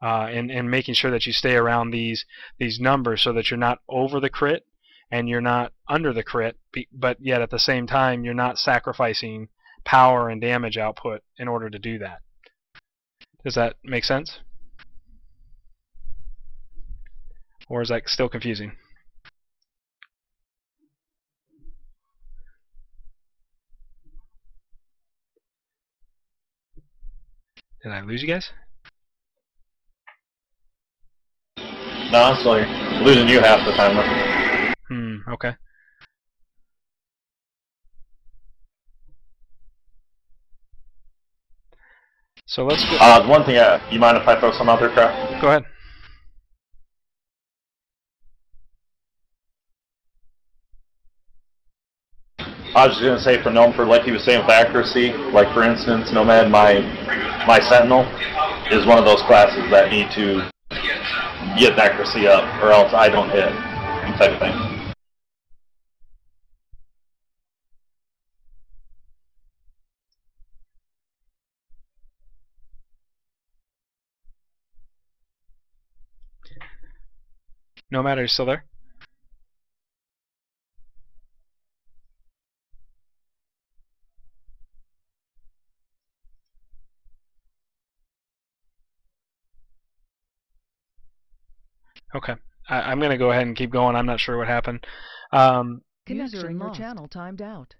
And making sure that you stay around these numbers so that you're not over the crit and you're not under the crit, but yet at the same time you're not sacrificing power and damage output in order to do that. Does that make sense? Or is that still confusing? Did I lose you guys? No, I'm still here. Losing you half the time though. Okay. So let's go. One thing, you mind if I throw some out there, Crap? Go ahead. I was just going to say, for like he was saying with accuracy, like for instance, Nomad, my Sentinel is one of those classes that need to get accuracy up, or else I don't hit, type of thing. Nomad, are you still there? Okay. I'm going to go ahead and keep going. I'm not sure what happened. User in your channel timed out.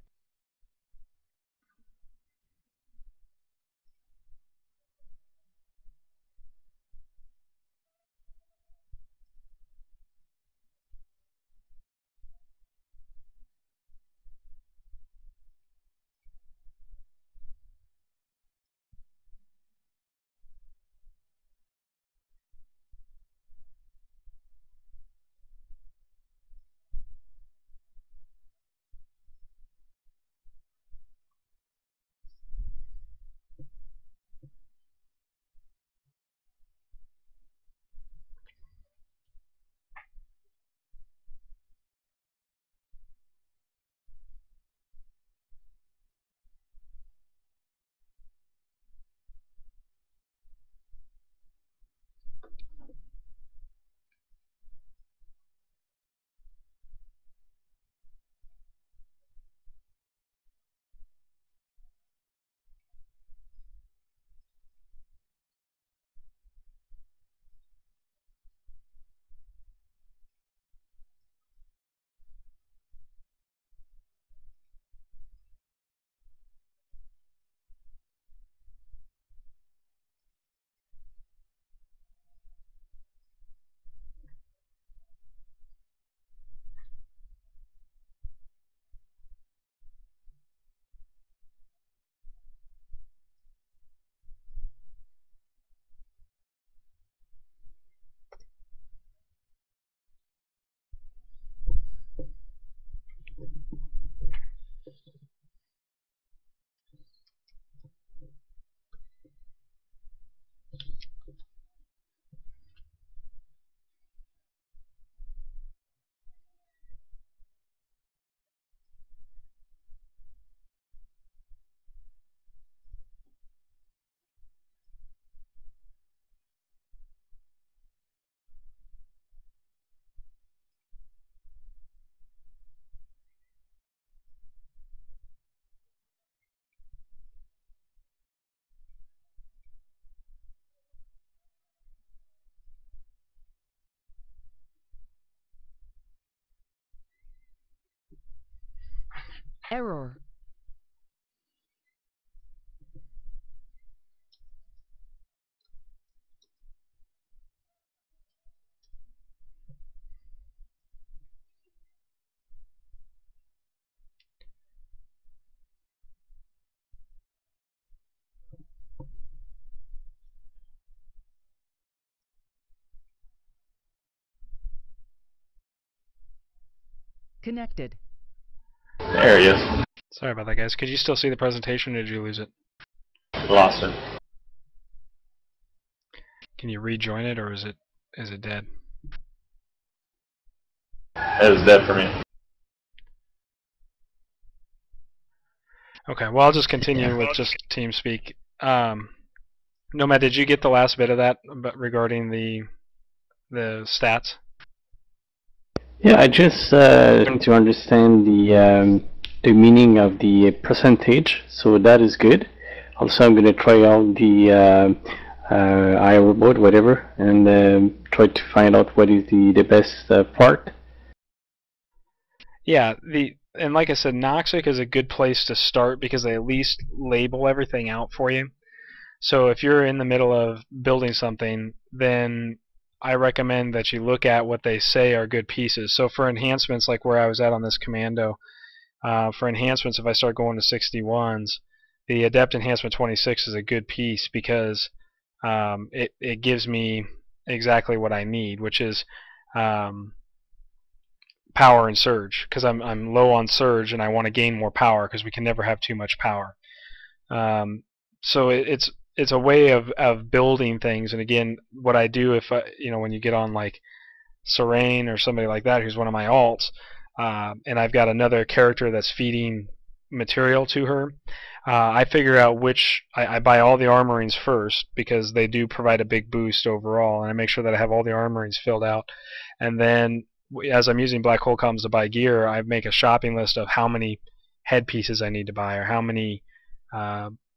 Error. Connected. There he is. Sorry about that, guys. Could you still see the presentation, or did you lose it? Lost it. Can you rejoin it, or is it dead? It was dead for me. Okay, well, I'll just continue with just TeamSpeak. Nomad, did you get the last bit of that regarding the stats? Yeah, I just want to understand the meaning of the percentage, so that is good. Also, I'm going to try out the iRobot, whatever, and try to find out what is the best part. Yeah, and like I said, Noxic is a good place to start because they at least label everything out for you. So if you're in the middle of building something, then I recommend that you look at what they say are good pieces. So for enhancements, like where I was at on this commando, for enhancements, if I start going to 61s, the Adept Enhancement 26 is a good piece because it gives me exactly what I need, which is power and surge, because I'm low on surge and I want to gain more power because we can never have too much power. So it's a way of building things. And again, what I do if when you get on like Serene or somebody like that who's one of my alts, and I've got another character that's feeding material to her, I figure out which I buy all the armorings first because they do provide a big boost overall, and I make sure that I have all the armorings filled out, and then as I'm using black hole comms to buy gear, I make a shopping list of how many headpieces I need to buy, or how many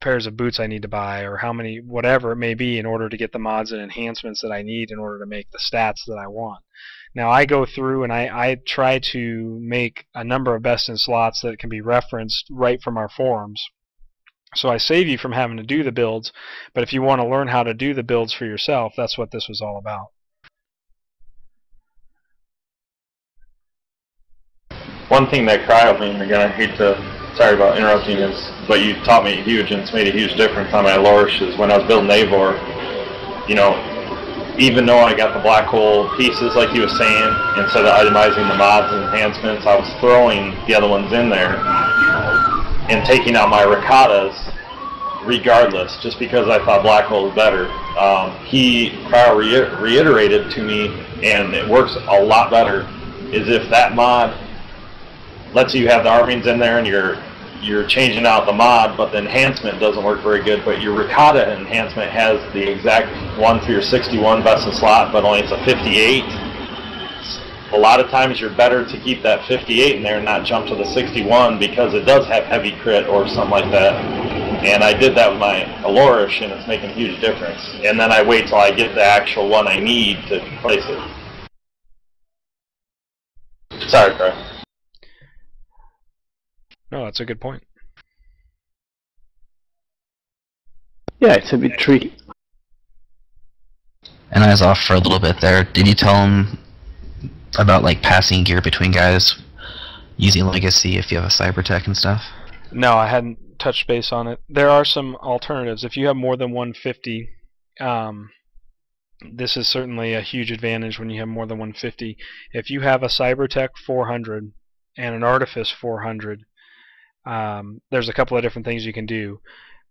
pairs of boots I need to buy, or how many whatever it may be, in order to get the mods and enhancements that I need in order to make the stats that I want. Now I go through and I try to make a number of best in slots that can be referenced right from our forums. So I save you from having to do the builds, but if you want to learn how to do the builds for yourself, that's what this was all about. One thing that cryo me, and again I hate to, sorry about interrupting, is, but you taught me huge, and it's made a huge difference on my Lorish, is when I was building Navor, you know, even though I got the black hole pieces like he was saying, instead of itemizing the mods and enhancements, I was throwing the other ones in there and taking out my Rakatas regardless, just because I thought black hole was better. Cryo reiterated to me, and it works a lot better, is if that mod lets you have the armings in there and you're changing out the mod, but the enhancement doesn't work very good, but your Rakata enhancement has the exact one for your 61 best in slot, but only it's a 58. A lot of times you're better to keep that 58 in there and not jump to the 61, because it does have heavy crit or something like that. And I did that with my Alorish, and it's making a huge difference. And then I wait till I get the actual one I need to place it. Sorry, Craig. No, that's a good point. Yeah, it's a bit tricky. And I was off for a little bit there. Did you tell him about like passing gear between guys using Legacy if you have a cyber tech and stuff? No, I hadn't touched base on it. There are some alternatives. If you have more than 150, this is certainly a huge advantage when you have more than 150. If you have a Cybertech 400 and an Artifice 400, there's a couple of different things you can do.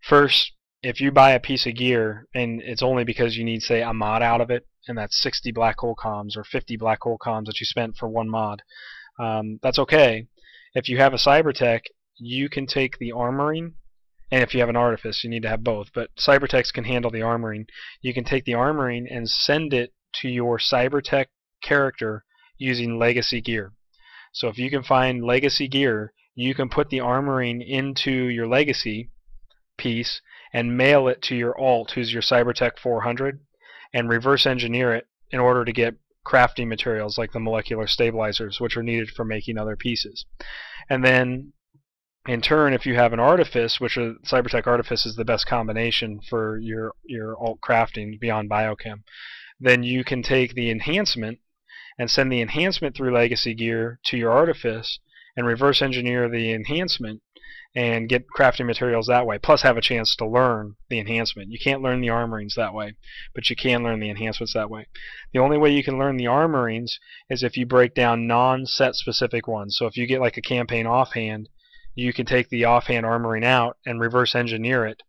First, if you buy a piece of gear and it's only because you need, say, a mod out of it, and that's 60 black hole comms or 50 black hole comms that you spent for one mod, that's okay. If you have a Cybertech, you can take the armoring, and if you have an Artifice, you need to have both, but Cybertechs can handle the armoring. You can take the armoring and send it to your Cybertech character using Legacy gear. So if you can find Legacy gear, you can put the armoring into your Legacy piece and mail it to your alt, who's your Cybertech 400, and reverse engineer it in order to get crafting materials like the molecular stabilizers, which are needed for making other pieces. And then in turn, if you have an Artifice, which a Cybertech Artifice is the best combination for your alt crafting beyond biochem, then you can take the enhancement and send the enhancement through Legacy gear to your Artifice and reverse engineer the enhancement and get crafting materials that way, plus have a chance to learn the enhancement. You can't learn the armorings that way, but you can learn the enhancements that way. The only way you can learn the armorings is if you break down non-set specific ones. So if you get like a campaign offhand, you can take the offhand armoring out and reverse engineer it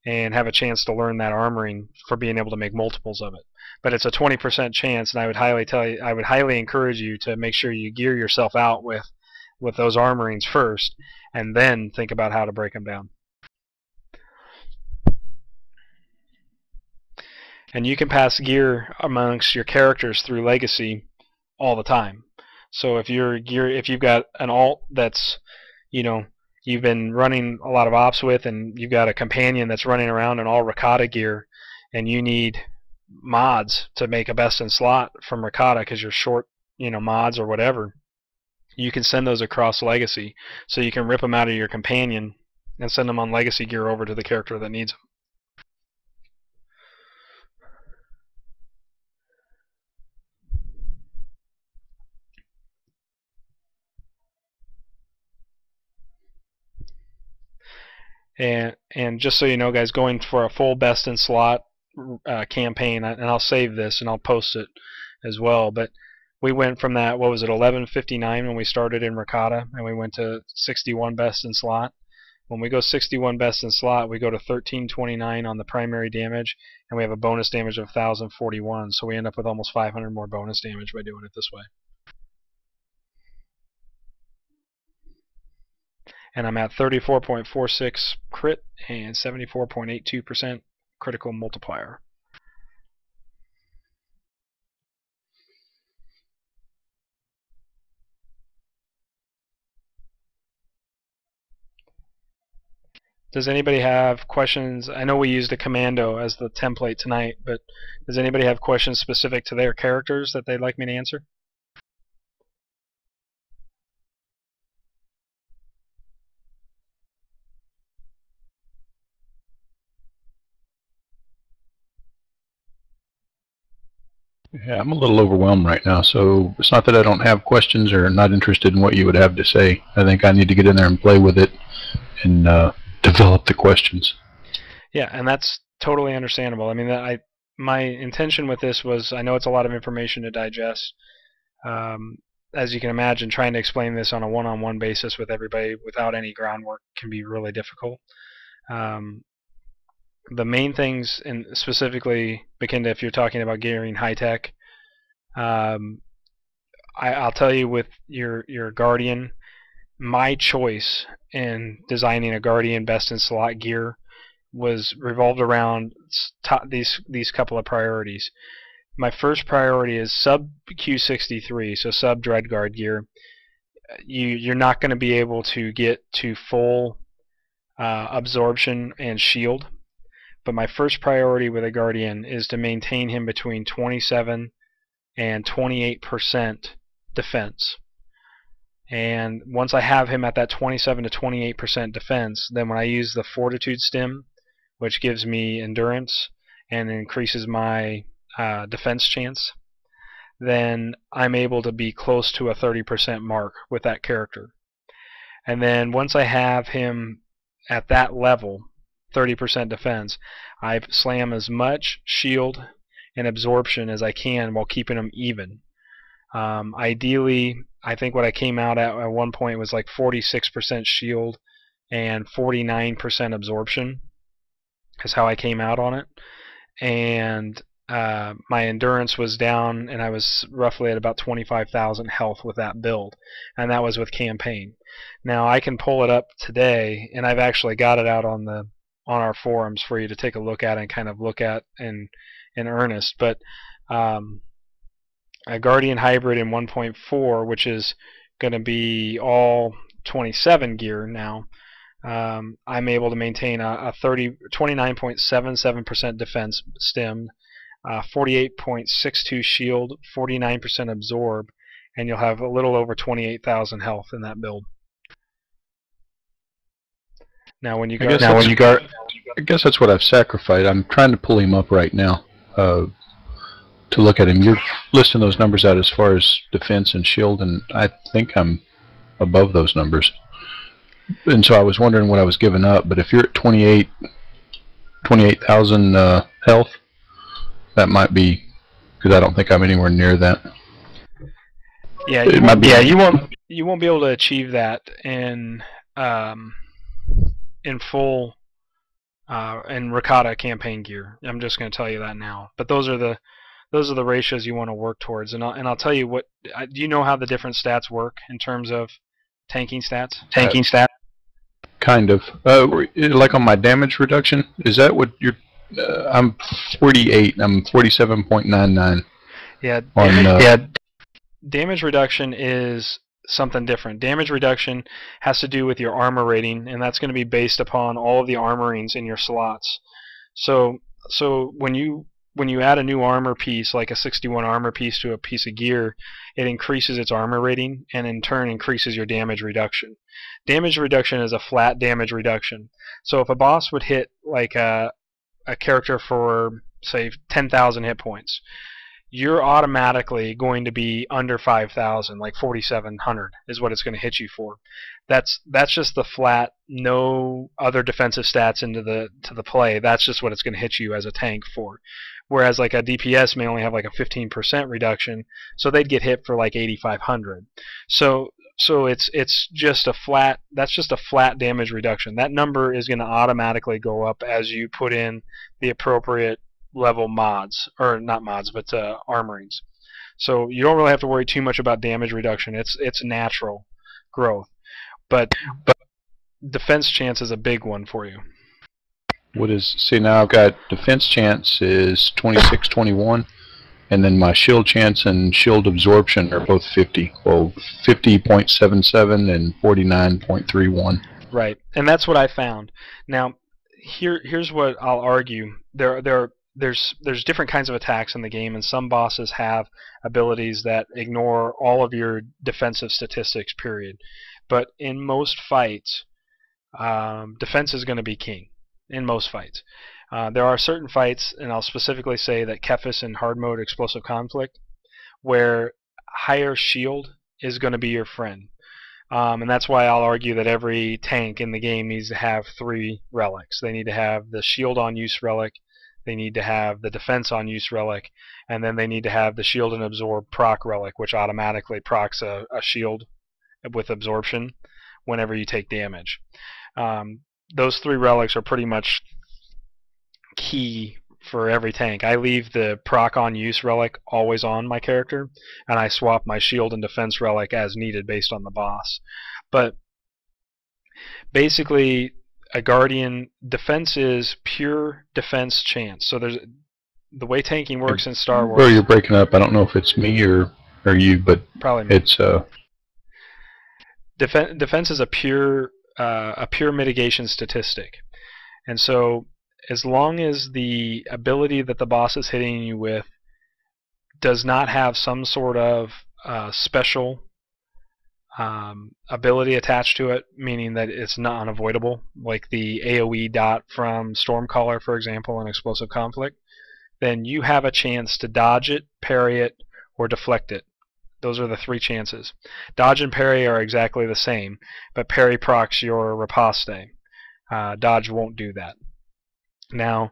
and have a chance to learn that armoring for being able to make multiples of it. But it's a 20% chance, and I would highly encourage you to make sure you gear yourself out with those armorings first, and then think about how to break them down. And you can pass gear amongst your characters through Legacy all the time. So if you've got an alt that's, you've been running a lot of ops with, and you've got a companion that's running around in all Rakata gear, and you need mods to make a best in slot from Rakata because you're short, mods or whatever, you can send those across Legacy. So you can rip them out of your companion and send them on Legacy gear over to the character that needs them. And just so you know, guys, going for a full best in slot campaign, and I'll save this and I'll post it as well, but we went from that, 1159 when we started in Rakata, and we went to 61 best in slot. When we go 61 best in slot, we go to 1329 on the primary damage, and we have a bonus damage of 1041, so we end up with almost 500 more bonus damage by doing it this way. and I'm at 34.46 crit and 74.82% critical multiplier. Does anybody have questions? I know we used a commando as the template tonight, but does anybody have questions specific to their characters that they'd like me to answer? Yeah, I'm a little overwhelmed right now, so it's not that I don't have questions or not interested in what you would have to say. I think I need to get in there and play with it and develop the questions. Yeah, and that's totally understandable. I mean, my intention with this was, I know it's a lot of information to digest. As you can imagine, trying to explain this on a one-on-one basis with everybody without any groundwork can be really difficult. The main things, and specifically, Bakinda, if you're talking about gearing high tech, I'll tell you with your Guardian, my choice in designing a Guardian best in slot gear was revolved around these couple of priorities. My first priority is sub Q63, so sub Dreadguard gear. You're not going to be able to get to full absorption and shield, but my first priority with a Guardian is to maintain him between 27 and 28% defense. And once I have him at that 27 to 28% defense, then when I use the Fortitude stim, which gives me endurance and increases my defense chance, then I'm able to be close to a 30% mark with that character. And then once I have him at that level, 30% defense, I slam as much shield and absorption as I can while keeping him even. Ideally, I think what I came out at one point was like 46% shield and 49% absorption is how I came out on it. And my endurance was down, and I was roughly at about 25,000 health with that build, and that was with campaign. Now I can pull it up today, and I've actually got it out on our forums for you to take a look at and kind of look at in earnest. But a Guardian Hybrid in 1.4, which is going to be all 27 gear now, I'm able to maintain a 29.77% defense stim, 48.62 shield, 49% absorb, and you'll have a little over 28,000 health in that build. Now, when you guard, I guess that's what I've sacrificed. I'm trying to pull him up right now to look at him. You're listing those numbers out as far as defense and shield, and I think I'm above those numbers. And so I was wondering what I was giving up, but if you're at 28,000 health, that might be, because I don't think I'm anywhere near that. Yeah, you won't be able to achieve that in full in Rakata campaign gear. I'm just going to tell you that now. But those are the ratios you want to work towards. And I'll tell you what. Do you know how the different stats work in terms of tanking stats? Kind of. Like on my damage reduction, is that what you're? I'm 48. I'm 47.99. Yeah. Damage reduction is something different. Damage reduction has to do with your armor rating, and that's going to be based upon all of the armorings in your slots. So when you add a new armor piece, like a 61 armor piece to a piece of gear, it increases its armor rating, and in turn increases your damage reduction. Damage reduction is a flat damage reduction. So if a boss would hit like a character for, say, 10,000 hit points, you're automatically going to be under 5,000, like 4,700 is what it's going to hit you for. That's just the flat, no other defensive stats into the play. That's just what it's going to hit you as a tank for. Whereas like a DPS may only have like a 15% reduction, so they'd get hit for like 8,500. So it's just a flat. That's just a flat damage reduction. That number is going to automatically go up as you put in the appropriate level mods, or not mods, but armorings. So you don't really have to worry too much about damage reduction. It's natural growth. But defense chance is a big one for you. What is, see, now I've got defense chance is 26, 21, and then my shield chance and shield absorption are both 50. Well, 50.77 and 49.31. Right, and that's what I found. Now, here's what I'll argue. There's different kinds of attacks in the game, and some bosses have abilities that ignore all of your defensive statistics, period. But in most fights, defense is going to be king. In most fights. There are certain fights, and I'll specifically say that Kephis in hard mode explosive conflict, where higher shield is going to be your friend. And that's why I'll argue that every tank in the game needs to have 3 relics. They need to have the shield on use relic, they need to have the defense on use relic, and then they need to have the shield and absorb proc relic, which automatically procs a shield with absorption whenever you take damage. Those 3 relics are pretty much key for every tank. I leave the proc on use relic always on my character, and I swap my shield and defense relic as needed based on the boss. But basically, a Guardian defense is pure defense chance. So there's the way tanking works in Star Wars. Bro, you're breaking up. I don't know if it's me or you, but probably me. It's defense is a pure mitigation statistic, and so as long as the ability that the boss is hitting you with does not have some sort of special ability attached to it, meaning that it's not unavoidable, like the AoE dot from Stormcaller, for example, in Explosive Conflict, then you have a chance to dodge it, parry it, or deflect it. Those are the 3 chances. Dodge and parry are exactly the same, but parry procs your riposte. Dodge won't do that. Now,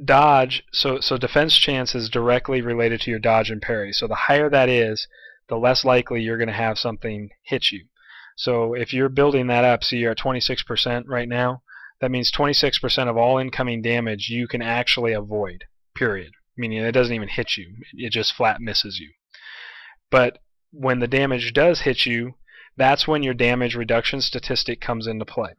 dodge, so defense chance is directly related to your dodge and parry. So the higher that is, the less likely you're going to have something hit you. So if you're building that up, so you're at 26% right now, that means 26% of all incoming damage you can actually avoid, period. Meaning it doesn't even hit you, it just flat misses you. But when the damage does hit you, that's when your damage reduction statistic comes into play.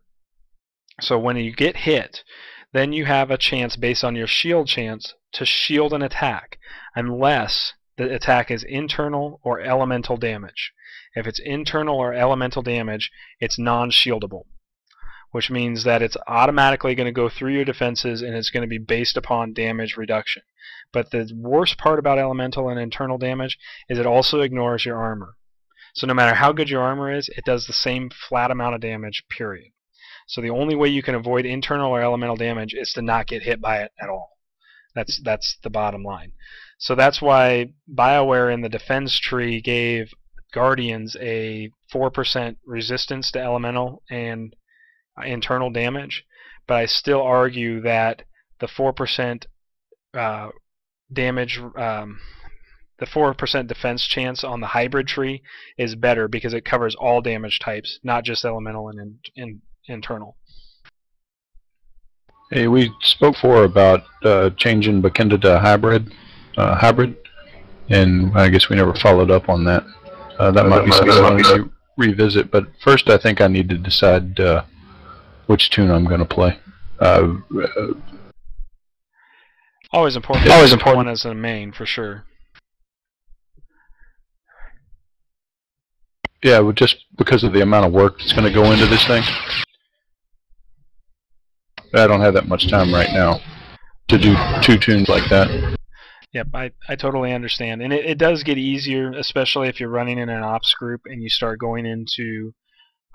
So when you get hit, then you have a chance based on your shield chance to shield an attack, unless the attack is internal or elemental damage. If it's internal or elemental damage, it's non-shieldable, which means that it's automatically going to go through your defenses and it's going to be based upon damage reduction. But the worst part about elemental and internal damage is it also ignores your armor. So no matter how good your armor is, it does the same flat amount of damage, period. So the only way you can avoid internal or elemental damage is to not get hit by it at all. That's the bottom line. So that's why BioWare in the defense tree gave Guardians a 4% resistance to elemental and internal damage, but I still argue that the 4% damage, the 4% defense chance on the hybrid tree is better because it covers all damage types, not just elemental and internal. Hey, we spoke before about changing Bakinda to hybrid, and I guess we never followed up on that. That might be something we need to revisit, but first I think I need to decide which tune I'm going to play. Always important. Always important. One as a main, for sure. Yeah, well, just because of the amount of work that's going to go into this thing. I don't have that much time right now to do 2 tunes like that. Yep, I totally understand. And it does get easier, especially if you're running in an ops group and you start going into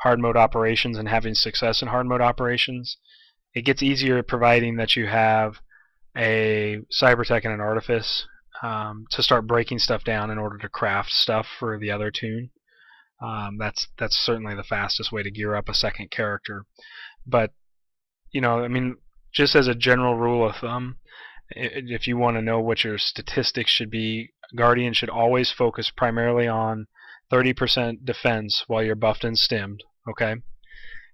hard mode operations and having success in hard mode operations. It gets easier providing that you have a cybertech and an artifice to start breaking stuff down in order to craft stuff for the other tune. That's certainly the fastest way to gear up a second character. But you know, I mean, just as a general rule of thumb, if you want to know what your statistics should be, Guardian should always focus primarily on 30% defense while you're buffed and stemmed, okay?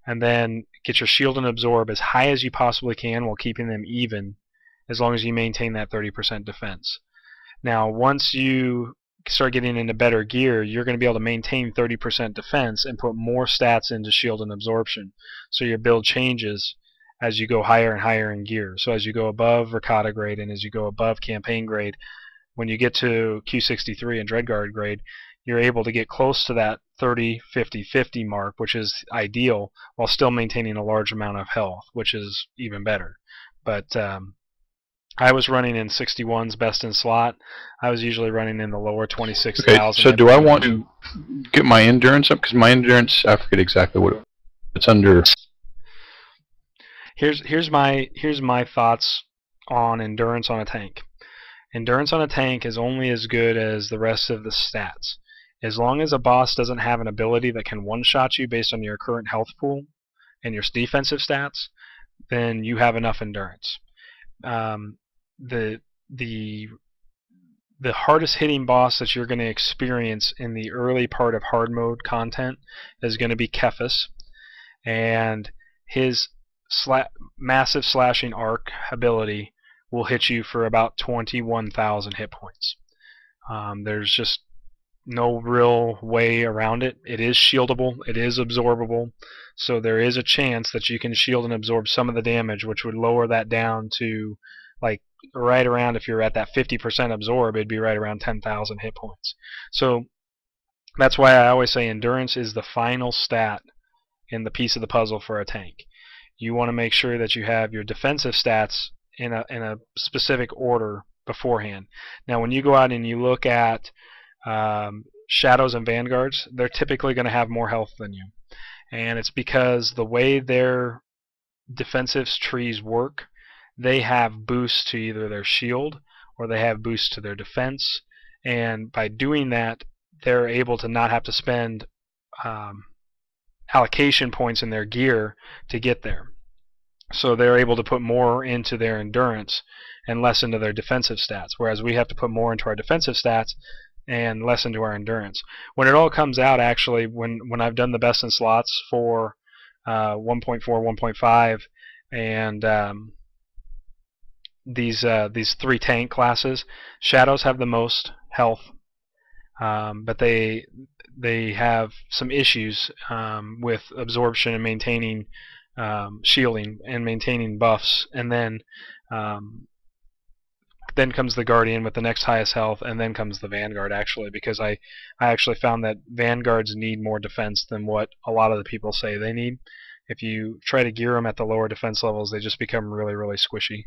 And then get your shield and absorb as high as you possibly can while keeping them even, as long as you maintain that 30% defense. Now, once you start getting into better gear, you're going to be able to maintain 30% defense and put more stats into shield and absorption. So your build changes as you go higher and higher in gear. So as you go above Rakata grade and as you go above campaign grade, when you get to Q63 and Dreadguard grade, you're able to get close to that 30, 50, 50 mark, which is ideal, while still maintaining a large amount of health, which is even better. But I was running in 61s best in slot. I was usually running in the lower 26,000. Okay, so do I want to get my endurance up? Because my endurance, I forget exactly what it's under. Here's my thoughts on endurance on a tank. Endurance on a tank is only as good as the rest of the stats. As long as a boss doesn't have an ability that can one-shot you based on your current health pool and your defensive stats, then you have enough endurance. The hardest hitting boss that you're going to experience in the early part of hard mode content is going to be Kephis, and his massive slashing arc ability will hit you for about 21,000 hit points. There's just no real way around it. It is shieldable, it is absorbable, so there is a chance that you can shield and absorb some of the damage, which would lower that down to like right around, if you're at that 50% absorb, it'd be right around 10,000 hit points. So that's why I always say endurance is the final stat in the piece of the puzzle for a tank. You want to make sure that you have your defensive stats in a specific order beforehand. Now when you go out and you look at Shadows and Vanguards, they're typically going to have more health than you. And it's because the way their defensive trees work, they have boosts to either their shield or they have boosts to their defense. And by doing that, they're able to not have to spend allocation points in their gear to get there. So they're able to put more into their endurance and less into their defensive stats, whereas we have to put more into our defensive stats and less into our endurance. When it all comes out, actually, when I've done the best in slots for 1.4, 1.5, and these three tank classes, Shadows have the most health, but they have some issues with absorption and maintaining shielding and maintaining buffs, and then comes the Guardian with the next highest health, and then comes the Vanguard, actually, because I actually found that Vanguards need more defense than what a lot of the people say they need. If you try to gear them at the lower defense levels, they just become really, really squishy.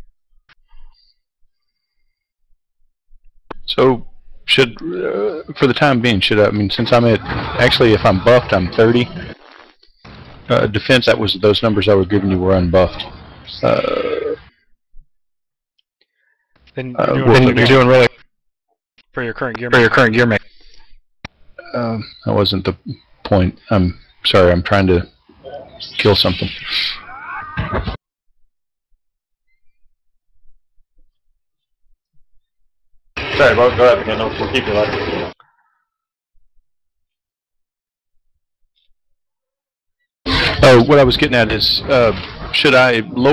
So should, for the time being, should I mean, since I'm at, actually if I'm buffed, I'm 30. Defense, that was, those numbers I was giving you were unbuffed. Then you're doing really for your current gear. That wasn't the point. I'm sorry. I'm trying to kill something. Sorry, go ahead again. We'll keep you live. Oh, what I was getting at is, should I lower